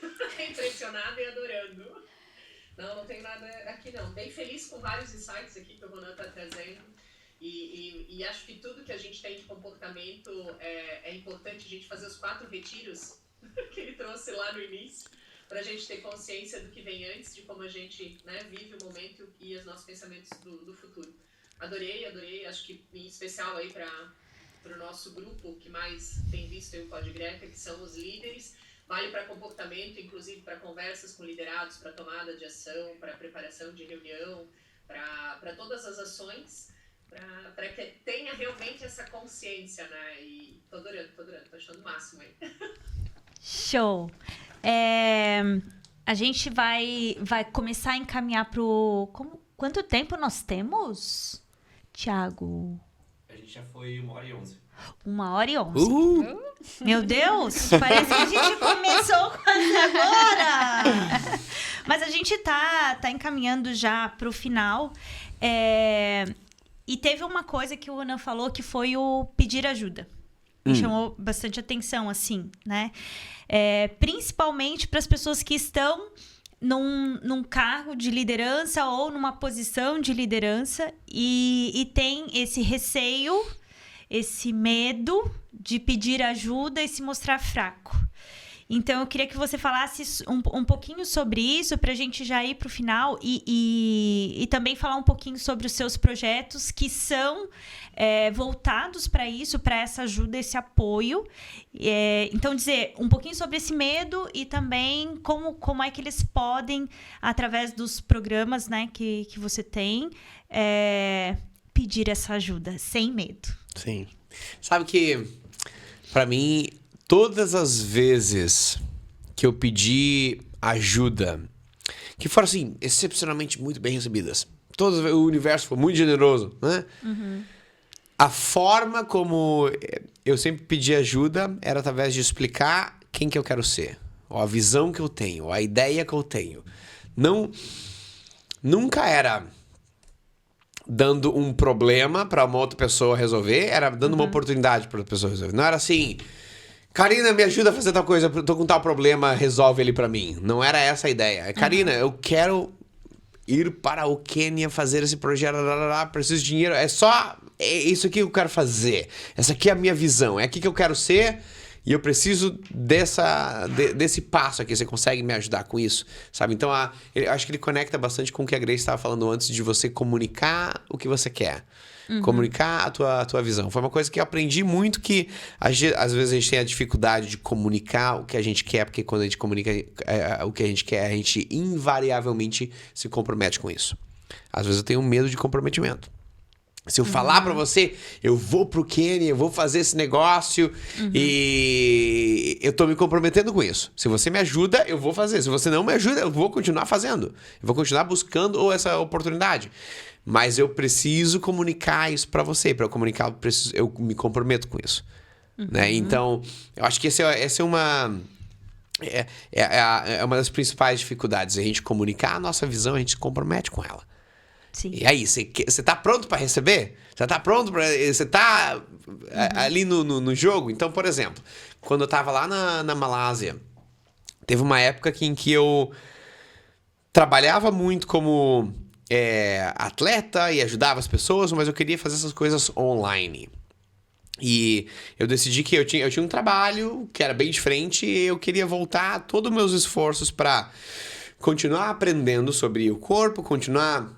S2: impressionada e adorando. Não tenho nada aqui não. Bem feliz com vários insights aqui que o Ronan tá trazendo. E acho que tudo que a gente tem de comportamento é importante a gente fazer os 4 retiros que ele trouxe lá no início, para a gente ter consciência do que vem antes, de como a gente, né, vive o momento e os nossos pensamentos do futuro. Adorei. Acho que em especial aí para o nosso grupo que mais tem visto aí o Pod Greca, que são os líderes. Vale para comportamento, inclusive para conversas com liderados, para tomada de ação, para preparação de reunião, para todas as ações, para que tenha realmente essa consciência, né? E tô adorando, tô achando o máximo aí.
S1: Show! A gente vai começar a encaminhar pro... Quanto tempo nós temos, Thiago?
S5: A gente já foi 1h11.
S1: 1h11. Meu Deus, parece que a gente começou quase agora. Mas a gente tá encaminhando já pro final. E teve uma coisa que o Ana falou, que foi o pedir ajuda. Me chamou bastante atenção, assim, né? Principalmente para as pessoas que estão num cargo de liderança ou numa posição de liderança e tem esse receio, esse medo de pedir ajuda e se mostrar fraco. Então, eu queria que você falasse um pouquinho sobre isso, para a gente já ir para o final e também falar um pouquinho sobre os seus projetos que são voltados para isso, para essa ajuda, esse apoio. Então, dizer um pouquinho sobre esse medo e também como é que eles podem, através dos programas, né, que você tem, pedir essa ajuda sem medo.
S4: Sim. Sabe que, para mim, todas as vezes que eu pedi ajuda, que foram, assim, excepcionalmente muito bem recebidas, o universo foi muito generoso, né? A forma como eu sempre pedi ajuda era através de explicar quem que eu quero ser, ou a visão que eu tenho, ou a ideia que eu tenho. Nunca era dando um problema para uma outra pessoa resolver, era dando uma oportunidade para outra pessoa resolver. Não era assim: Karina, me ajuda a fazer tal coisa, tô com tal problema, resolve ele pra mim. Não era essa a ideia. Karina, eu quero ir para o Quênia fazer esse projeto, preciso de dinheiro, é isso aqui que eu quero fazer. Essa aqui é a minha visão, é aqui que eu quero ser e eu preciso desse passo aqui. Você consegue me ajudar com isso? Sabe? Então, eu acho que ele conecta bastante com o que a Grace estava falando antes, de você comunicar o que você quer. Comunicar a tua visão. Foi uma coisa que eu aprendi muito, que às vezes a gente tem a dificuldade de comunicar o que a gente quer, porque quando a gente comunica o que a gente quer, a gente invariavelmente se compromete com isso. Às vezes eu tenho medo de comprometimento. Se eu falar pra você, eu vou pro Quênia, eu vou fazer esse negócio e eu tô me comprometendo com isso. Se você me ajuda, eu vou fazer. Se você não me ajuda, eu vou continuar fazendo. Eu vou continuar buscando essa oportunidade. Mas eu preciso comunicar isso pra você. Pra eu comunicar, eu me comprometo com isso. Né? Então, eu acho que essa é uma... É uma das principais dificuldades. A gente comunicar a nossa visão, a gente se compromete com ela.
S1: Sim.
S4: E aí, você tá pronto para receber? Você tá pronto para... Você tá ali no jogo? Então, por exemplo, quando eu tava lá na Malásia, teve uma época em que eu trabalhava muito como atleta e ajudava as pessoas, mas eu queria fazer essas coisas online. E eu decidi que eu tinha um trabalho que era bem diferente e eu queria voltar todos os meus esforços para continuar aprendendo sobre o corpo, continuar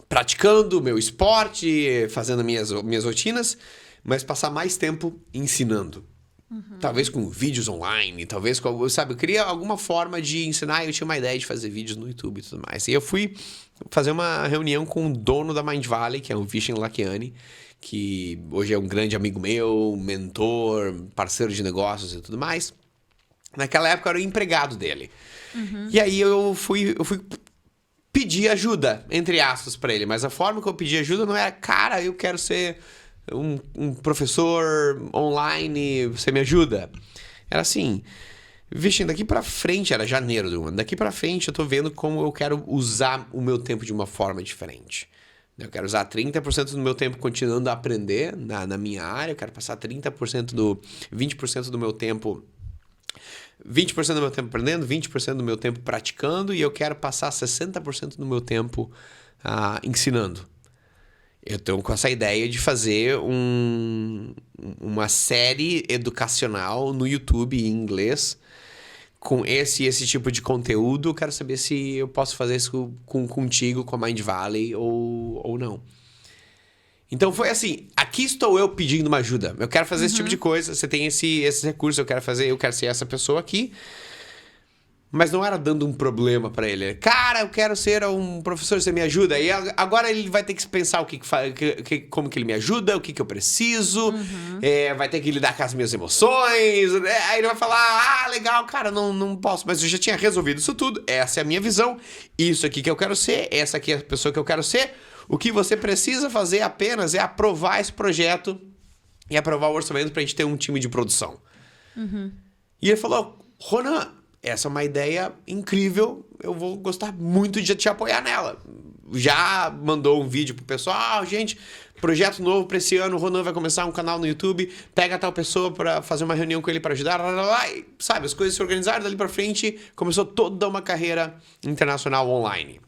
S4: praticando o meu esporte, fazendo minhas rotinas, mas passar mais tempo ensinando. Talvez com vídeos online, talvez com... Sabe, eu queria alguma forma de ensinar, eu tinha uma ideia de fazer vídeos no YouTube e tudo mais. E eu fui fazer uma reunião com o dono da Mindvalley, que é o Vishen Lakhiani, que hoje é um grande amigo meu, mentor, parceiro de negócios e tudo mais. Naquela época eu era o empregado dele. E aí eu fui pedir ajuda, entre aspas, pra ele. Mas a forma que eu pedi ajuda não era: cara, eu quero ser um professor online, você me ajuda? Era assim: Vishen, daqui pra frente, era janeiro do ano, daqui pra frente eu tô vendo como eu quero usar o meu tempo de uma forma diferente. Eu quero usar 30% do meu tempo continuando a aprender na minha área, eu quero passar 20% do meu tempo... 20% do meu tempo aprendendo, 20% do meu tempo praticando, e eu quero passar 60% do meu tempo ensinando. Eu estou com essa ideia de fazer uma série educacional no YouTube em inglês com esse tipo de conteúdo. Eu quero saber se eu posso fazer isso contigo, com a Mindvalley ou não. Então foi assim: aqui estou eu pedindo uma ajuda. Eu quero fazer esse tipo de coisa. Você tem esse recurso, eu quero ser essa pessoa aqui. Mas não era dando um problema pra ele. Cara, eu quero ser um professor, você me ajuda. E agora ele vai ter que pensar como que ele me ajuda, o que eu preciso. Vai ter que lidar com as minhas emoções. Aí ele vai falar: legal, cara, não posso. Mas eu já tinha resolvido isso tudo. Essa é a minha visão. Isso aqui que eu quero ser. Essa aqui é a pessoa que eu quero ser. O que você precisa fazer apenas é aprovar esse projeto e aprovar o orçamento pra gente ter um time de produção. E ele falou, Ronan, essa é uma ideia incrível, eu vou gostar muito de te apoiar nela. Já mandou um vídeo pro pessoal, gente, projeto novo pra esse ano, o Ronan vai começar um canal no YouTube, pega tal pessoa pra fazer uma reunião com ele pra ajudar, e, sabe, as coisas se organizaram, dali pra frente começou toda uma carreira internacional online,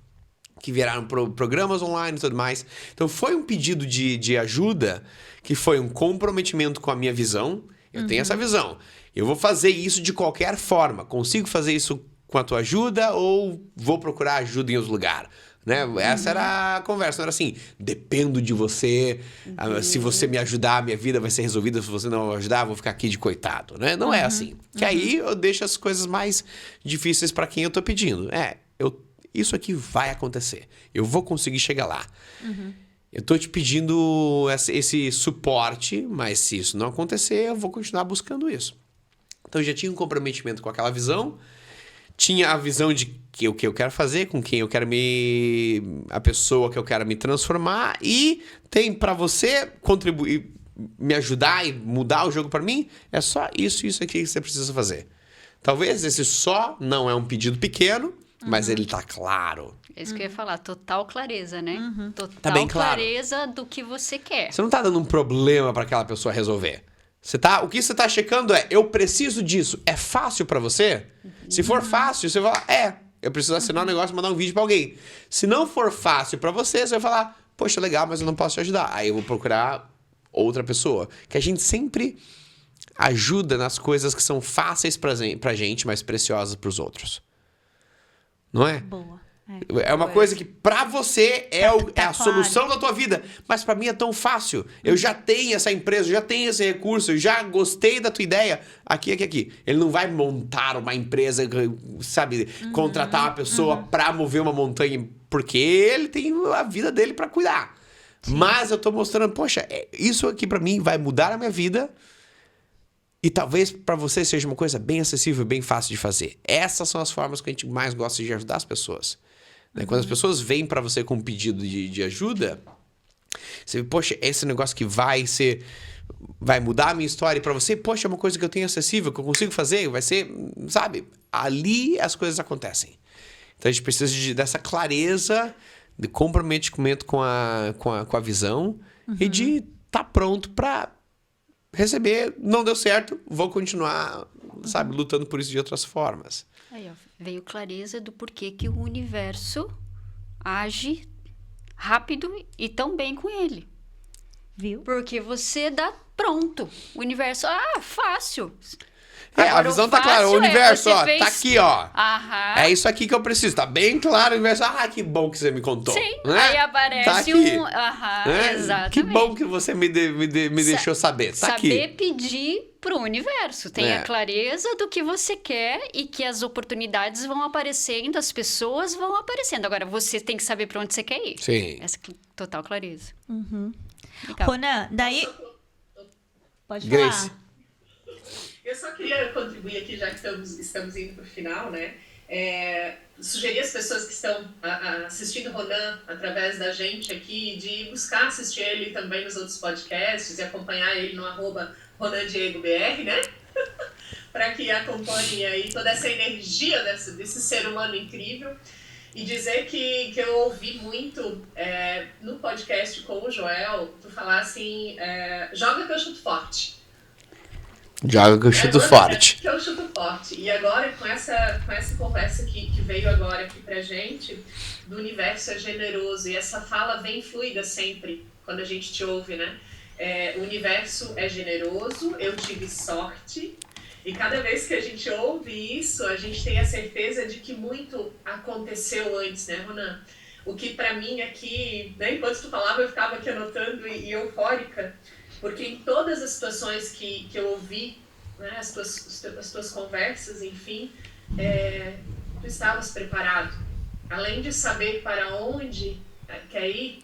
S4: que viraram programas online e tudo mais. Então foi um pedido de ajuda, que foi um comprometimento com a minha visão, eu tenho essa visão, eu vou fazer isso de qualquer forma, consigo fazer isso com a tua ajuda ou vou procurar ajuda em outro lugar? Né? Essa era a conversa, não era assim, dependo de você, se você me ajudar, a minha vida vai ser resolvida, se você não me ajudar, eu vou ficar aqui de coitado, né? Não é assim. Que aí eu deixo as coisas mais difíceis para quem eu tô pedindo. Isso aqui vai acontecer, eu vou conseguir chegar lá. Eu tô te pedindo esse suporte, mas se isso não acontecer, eu vou continuar buscando isso. Então eu já tinha um comprometimento com aquela visão, tinha a visão de o que eu quero fazer, com quem eu quero a pessoa que eu quero me transformar, e tem pra você contribuir, me ajudar e mudar o jogo pra mim, é só isso aqui que você precisa fazer. Talvez esse só não é um pedido pequeno, mas ele tá claro.
S3: É isso que eu ia falar, total clareza, né? Total
S4: tá bem claro.
S3: Clareza do que você quer.
S4: Você não tá dando um problema pra aquela pessoa resolver. O que você tá checando eu preciso disso. É fácil pra você? Se for fácil, você vai falar, eu preciso assinar um negócio e mandar um vídeo pra alguém. Se não for fácil pra você, você vai falar, poxa, legal, mas eu não posso te ajudar. Aí eu vou procurar outra pessoa. Que a gente sempre ajuda nas coisas que são fáceis pra gente, mas preciosas pros outros. Não é?
S1: Boa.
S4: É uma coisa que pra você é a solução da tua vida. Mas pra mim é tão fácil. Eu já tenho essa empresa, eu já tenho esse recurso, eu já gostei da tua ideia. Aqui. Ele não vai montar uma empresa, sabe? Contratar uma pessoa pra mover uma montanha, porque ele tem a vida dele pra cuidar. Sim. Mas eu tô mostrando, poxa, isso aqui pra mim vai mudar a minha vida. E talvez pra você seja uma coisa bem acessível, bem fácil de fazer. Essas são as formas que a gente mais gosta de ajudar as pessoas. Quando as pessoas vêm pra você com um pedido de ajuda, você vê, poxa, esse negócio que vai mudar a minha história, e pra você, poxa, é uma coisa que eu tenho acessível, que eu consigo fazer, vai ser, sabe? Ali as coisas acontecem. Então a gente precisa dessa clareza, de comprometimento com a visão e de estar pronto pra receber, não deu certo, vou continuar, sabe, lutando por isso de outras formas.
S3: Aí, ó, veio clareza do porquê que o universo age rápido e tão bem com ele.
S1: Viu?
S3: Porque você dá pronto. O universo, fácil.
S4: A visão tá clara. O universo, tá aqui, ó.
S3: Aham.
S4: É isso aqui que eu preciso. Tá bem claro o universo. Que bom que você me contou.
S3: Sim,
S4: né?
S3: aí aparece
S4: tá aqui.
S3: Né? Exatamente.
S4: Que bom que você me deixou saber. Tá aqui.
S3: Saber pedir pro universo. Tenha clareza do que você quer e que as oportunidades vão aparecendo, as pessoas vão aparecendo. Agora, você tem que saber pra onde você quer ir.
S4: Sim.
S3: Essa total clareza.
S1: Legal. Ronan, daí... Pode falar.
S4: Grace.
S2: Eu só queria contribuir aqui, já que estamos indo para o final, né? Sugerir às pessoas que estão assistindo Ronan através da gente aqui, de buscar assistir ele também nos outros podcasts e acompanhar ele no @RonanDiegoBR, né? Para que acompanhem aí toda essa energia desse ser humano incrível. E dizer que eu ouvi muito no podcast com o Joel, tu falar assim, joga que eu chuto forte.
S4: Joga que eu chuto forte.
S2: Que eu chuto forte. E agora, com essa conversa que veio agora aqui pra gente, do universo é generoso, e essa fala vem fluida sempre, quando a gente te ouve, né? O universo é generoso, eu tive sorte, e cada vez que a gente ouve isso, a gente tem a certeza de que muito aconteceu antes, né, Ronan? O que pra mim aqui, né, enquanto tu falava, eu ficava aqui anotando e eufórica, porque em todas as situações que eu ouvi, né, as tuas conversas, enfim, tu estavas preparado. Além de saber para onde quer ir,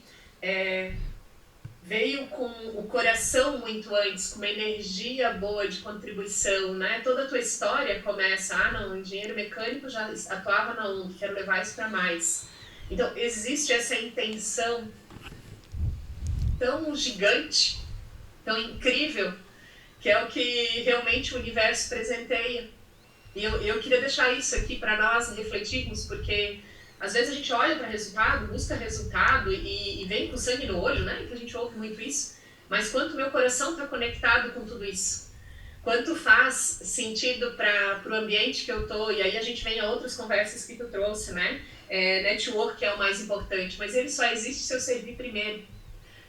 S2: veio com o coração muito antes, com uma energia boa de contribuição, né? Toda a tua história começa, não, engenheiro mecânico já atuava na UNG, quero levar isso para mais. Então, existe essa intenção tão gigante tão incrível, que é o que realmente o universo presenteia. E eu queria deixar isso aqui para nós refletirmos, porque às vezes a gente olha para resultado, busca resultado e vem com sangue no olho, né? Que a gente ouve muito isso. Mas quanto meu coração está conectado com tudo isso? Quanto faz sentido para o ambiente que eu tô? E aí a gente vem a outras conversas que tu trouxe, né? Network é o mais importante, mas ele só existe se eu servir primeiro.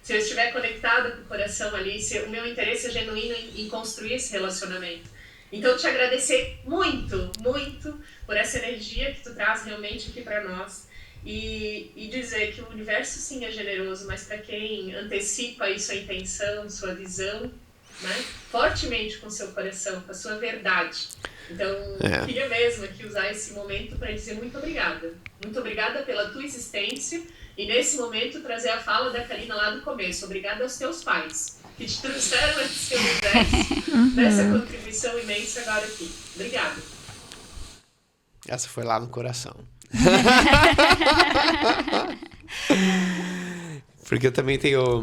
S2: Se eu estiver conectada com o coração ali, se o meu interesse é genuíno em construir esse relacionamento. Então, te agradecer muito, muito por essa energia que tu traz realmente aqui para nós. E dizer que o universo, sim, é generoso, mas para quem antecipa aí sua intenção, sua visão, né, fortemente com seu coração, com a sua verdade. Então, queria mesmo aqui usar esse momento para dizer muito obrigada. Muito obrigada pela tua existência e, nesse momento, trazer a fala da Karina lá do começo. Obrigada aos teus pais, que te trouxeram esse universo, dessa contribuição imensa agora aqui. Obrigada.
S4: Essa foi lá no coração. Porque eu também tenho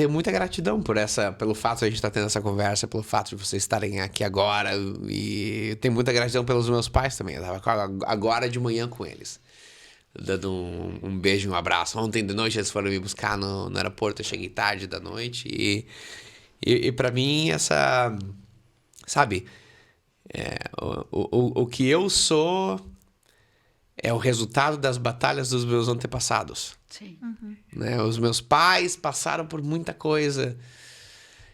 S4: muita gratidão pelo fato de a gente estar tendo essa conversa, pelo fato de vocês estarem aqui agora. E eu tenho muita gratidão pelos meus pais também. Eu estava agora de manhã com eles, dando um beijo e um abraço. Ontem de noite eles foram me buscar no aeroporto. Eu cheguei tarde da noite. E para mim, essa... Sabe? O que eu sou é o resultado das batalhas dos meus antepassados.
S3: Sim.
S4: Né? Os meus pais passaram por muita coisa.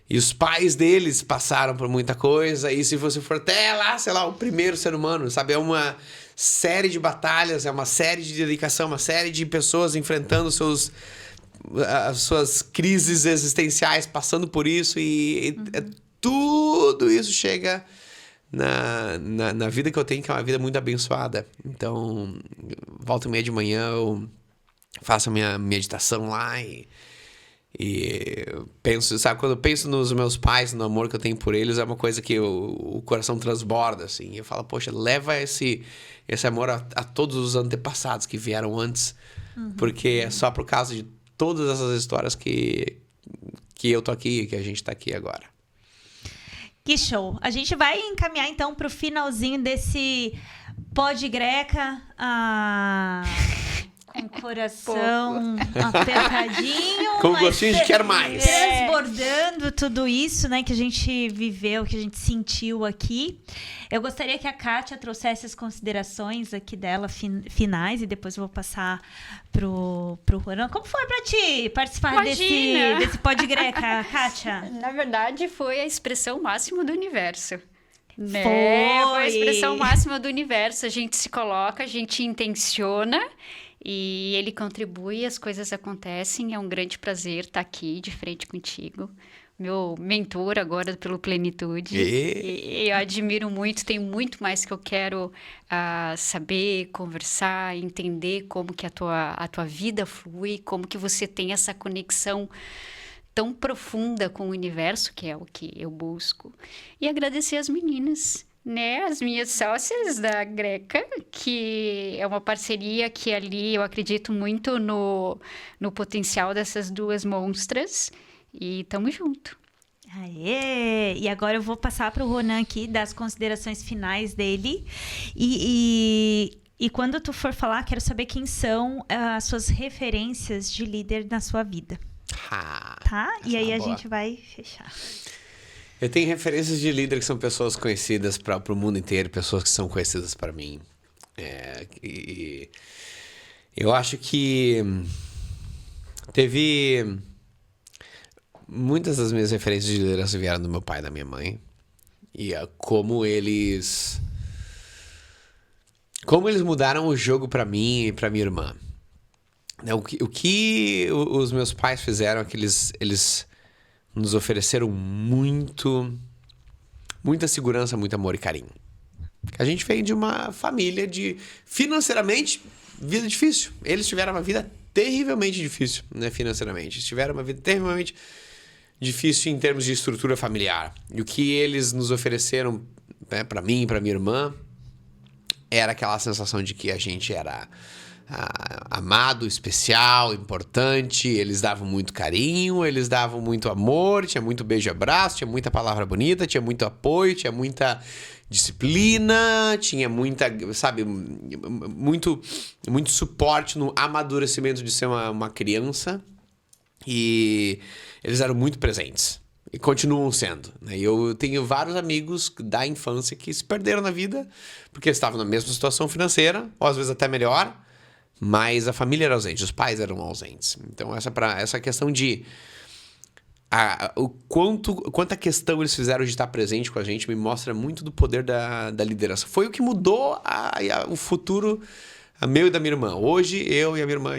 S4: E os pais deles passaram por muita coisa. E se você for até lá, sei lá, o primeiro ser humano, sabe? É uma série de batalhas, é uma série de dedicação, uma série de pessoas enfrentando as suas crises existenciais, passando por isso. E tudo isso chega na vida que eu tenho, que é uma vida muito abençoada. Então, volta e meia de manhã, eu faço a minha meditação lá e penso, sabe, quando eu penso nos meus pais, no amor que eu tenho por eles, é uma coisa que o coração transborda, assim. Eu falo, poxa, leva esse amor a todos os antepassados que vieram antes, porque é só por causa de todas essas histórias que eu tô aqui, que a gente tá aqui agora.
S1: Que show! A gente vai encaminhar então para o finalzinho desse Pod Greca, com o coração apertadinho.
S4: Com gostinho de quer mais.
S1: Transbordando tudo isso, né, que a gente viveu, que a gente sentiu aqui. Eu gostaria que a Kátia trouxesse as considerações aqui dela, finais, e depois eu vou passar pro Ronan. Como foi pra ti participar desse Pod Greca, Kátia?
S3: Na verdade, foi a expressão máxima do universo. Né?
S1: Foi
S3: a expressão máxima do universo. A gente se coloca, a gente intenciona e ele contribui, as coisas acontecem. É um grande prazer estar aqui de frente contigo. Meu mentor agora pelo Plenitude. E eu admiro muito, tem muito mais que eu quero saber, conversar, entender como que a tua vida flui, como que você tem essa conexão tão profunda com o universo, que é o que eu busco. E agradecer as meninas, né? As minhas sócias da Greca, que é uma parceria que ali eu acredito muito no potencial dessas duas monstras. E tamo junto.
S1: Aê! E agora eu vou passar para o Ronan aqui, das considerações finais dele. E quando tu for falar, quero saber quem são as suas referências de líder na sua vida. Tá? E aí a gente vai fechar.
S4: Eu tenho referências de líder que são pessoas conhecidas para o mundo inteiro, pessoas que são conhecidas para mim. E eu acho que teve... Muitas das minhas referências de liderança vieram do meu pai e da minha mãe. E como eles mudaram o jogo pra mim e pra minha irmã. O que os meus pais fizeram é que eles nos ofereceram muita segurança, muito amor e carinho. A gente vem de uma família de, financeiramente, vida difícil. Eles tiveram uma vida terrivelmente difícil, né, financeiramente. Eles tiveram uma vida terrivelmente difícil em termos de estrutura familiar. E o que eles nos ofereceram, né, para mim e para minha irmã era aquela sensação de que a gente era amado, especial, importante. Eles davam muito carinho, eles davam muito amor, tinha muito beijo e abraço, tinha muita palavra bonita, tinha muito apoio, tinha muita disciplina, tinha muita, sabe, muito suporte no amadurecimento de ser uma criança. E eles eram muito presentes. E continuam sendo, né? E eu tenho vários amigos da infância que se perderam na vida porque estavam na mesma situação financeira, ou às vezes até melhor, mas a família era ausente, os pais eram ausentes. Então essa questão de quanta questão eles fizeram de estar presente com a gente me mostra muito do poder da liderança. Foi o que mudou o futuro meu e da minha irmã. Hoje, eu e a minha irmã,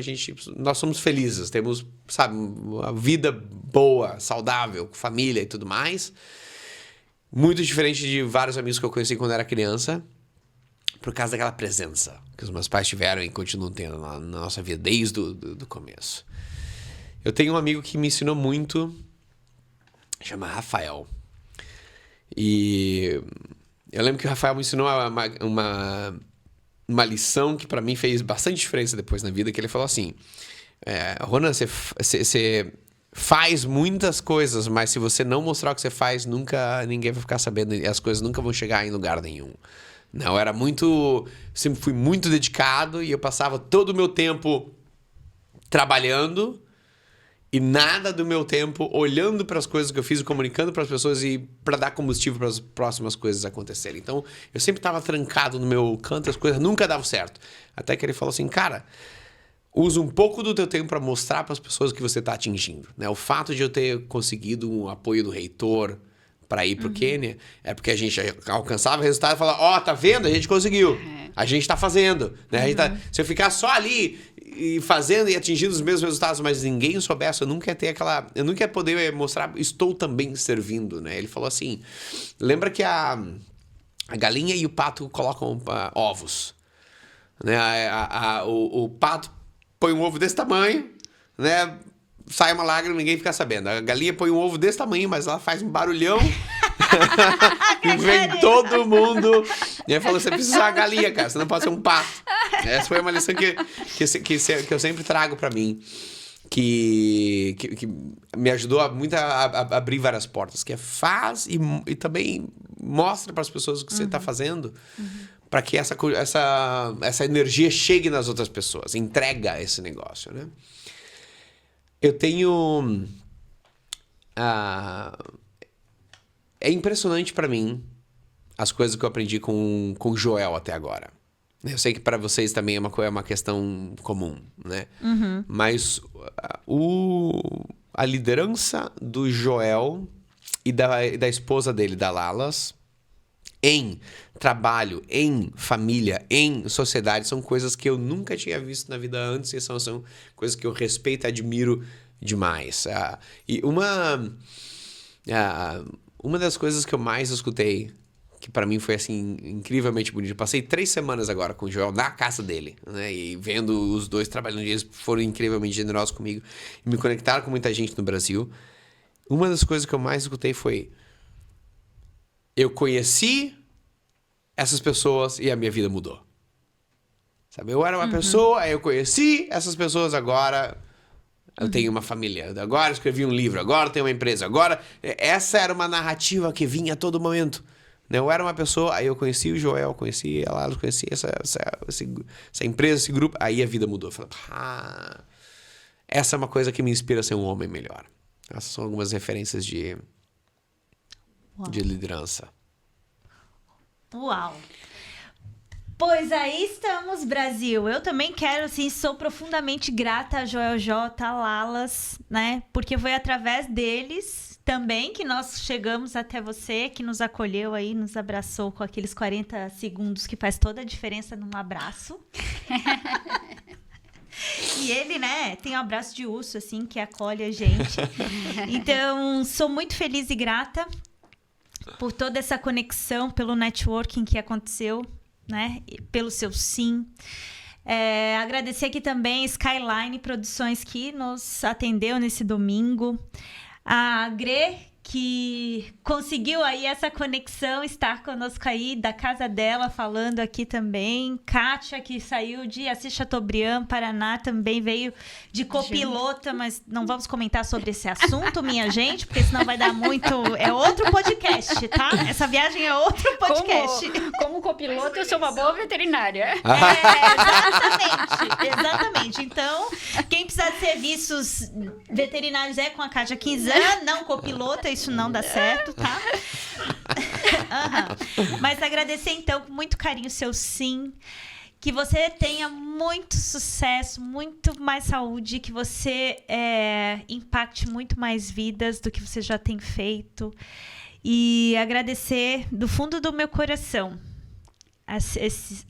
S4: nós somos felizes. Temos, sabe, uma vida boa, saudável, com família e tudo mais. Muito diferente de vários amigos que eu conheci quando era criança, por causa daquela presença que os meus pais tiveram e continuam tendo na nossa vida desde o começo. Eu tenho um amigo que me ensinou muito, chama Rafael. E eu lembro que o Rafael me ensinou uma lição que pra mim fez bastante diferença depois na vida, que ele falou assim: Ronan, você faz muitas coisas, mas se você não mostrar o que você faz, ninguém vai ficar sabendo e as coisas nunca vão chegar em lugar nenhum. Não, sempre fui muito dedicado e eu passava todo o meu tempo trabalhando e nada do meu tempo olhando para as coisas que eu fiz e comunicando para as pessoas e para dar combustível para as próximas coisas acontecerem. Então, eu sempre estava trancado no meu canto, as coisas nunca davam certo. Até que ele falou assim: cara, usa um pouco do teu tempo para mostrar para as pessoas que você está atingindo, né? O fato de eu ter conseguido um apoio do reitor para ir para o Quênia é porque a gente alcançava o resultado e falava: tá vendo? A gente conseguiu. A gente está fazendo. Né? Se eu ficar só ali e fazendo e atingindo os mesmos resultados, mas ninguém soubesse, eu nunca ia poder mostrar, estou também servindo, né? Ele falou assim: lembra que a galinha e o pato colocam ovos, né? O pato põe um ovo desse tamanho, né? Sai uma lágrima, ninguém fica sabendo. A galinha põe um ovo desse tamanho, mas ela faz um barulhão. E vem todo mundo. E aí falou: você precisa ser uma galinha, cara, você não pode ser um pato. Essa foi uma lição que eu sempre trago pra mim, que me ajudou muito a abrir várias portas, que faz e também mostra para as pessoas o que você está fazendo, para que essa energia chegue nas outras pessoas, entrega esse negócio, né? Eu tenho... é impressionante para mim as coisas que eu aprendi com o Joel até agora. Eu sei que para vocês também é uma questão comum, né? Mas a liderança do Joel e da esposa dele, da Lalas, em trabalho, em família, em sociedade, são coisas que eu nunca tinha visto na vida antes e são coisas que eu respeito e admiro demais. E uma das coisas que eu mais escutei, que pra mim foi assim incrivelmente bonito. Eu passei 3 semanas agora com o Joel na casa dele, né? E vendo os dois trabalhando, eles foram incrivelmente generosos comigo e me conectaram com muita gente no Brasil. Uma das coisas que eu mais escutei foi: eu conheci essas pessoas e a minha vida mudou. Sabe? Eu era uma pessoa, aí eu conheci essas pessoas, agora eu tenho uma família, agora eu escrevi um livro, agora eu tenho uma empresa, agora... Essa era uma narrativa que vinha a todo momento. Eu era uma pessoa, aí eu conheci o Joel, conheci a Lala, conheci essa empresa, esse grupo, aí a vida mudou. Eu falei: essa é uma coisa que me inspira a ser um homem melhor. Essas são algumas referências de liderança.
S1: Uau! Pois aí estamos, Brasil. Eu também quero, assim, sou profundamente grata a Joel J, a Lalas, né? Porque foi através deles também que nós chegamos até você, que nos acolheu aí, nos abraçou com aqueles 40 segundos que faz toda a diferença num abraço. E ele, né, tem um abraço de urso, assim, que acolhe a gente. Então, sou muito feliz e grata por toda essa conexão, pelo networking que aconteceu, né? Pelo seu sim. Agradecer aqui também Skyline Produções, que nos atendeu nesse domingo. A Gre, que conseguiu aí essa conexão, estar conosco aí da casa dela, falando aqui também. Kátia, que saiu de Assis Chateaubriand, Paraná, também veio de copilota, mas não vamos comentar sobre esse assunto, minha gente, porque senão vai dar muito... É outro podcast, tá? Essa viagem é outro podcast.
S3: Como copiloto, eu sou uma boa veterinária.
S1: Exatamente. Então, quem precisa de serviços veterinários é com a Kátia Quinzan, não copilota, isso não dá certo, tá? Mas agradecer, então, com muito carinho o seu sim. Que você tenha muito sucesso, muito mais saúde, que você impacte muito mais vidas do que você já tem feito. E agradecer do fundo do meu coração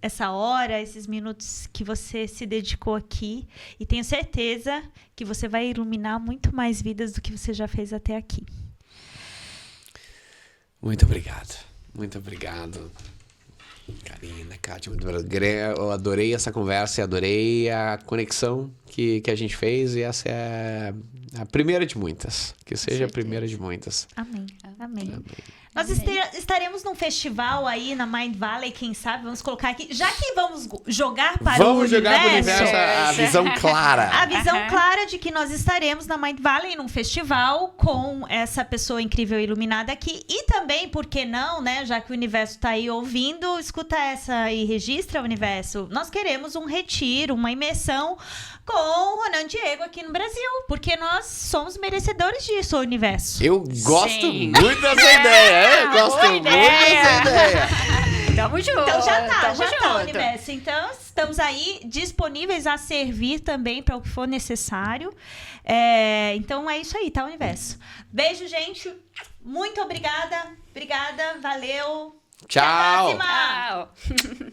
S1: essa hora, esses minutos que você se dedicou aqui. E tenho certeza que você vai iluminar muito mais vidas do que você já fez até aqui.
S4: Muito obrigado. Muito obrigado. Karina, Kátia, muito obrigado. Eu adorei essa conversa e adorei a conexão que a gente fez. E essa é a primeira de muitas. Que seja a primeira de muitas.
S1: Amém. Nós estaremos num festival aí na Mind Valley, quem sabe, vamos colocar aqui, já que vamos jogar para o universo. Vamos jogar para o universo
S4: a visão clara.
S1: A visão clara de que nós estaremos na Mind Valley num festival com essa pessoa incrível e iluminada aqui. E também, por que não, né, já que o universo está aí ouvindo, escuta essa e registra o universo. Nós queremos um retiro, uma imersão com o Ronan Diego aqui no Brasil, porque nós somos merecedores disso, o universo.
S4: Eu gosto muito dessa ideia. Eu gosto muito dessa ideia.
S3: Tamo junto.
S1: Então já tá, universo. Então estamos aí disponíveis a servir também para o que for necessário. Então é isso aí, tá, universo? Beijo, gente. Muito obrigada. Valeu.
S4: Tchau.
S1: Até a próxima.
S3: Tchau.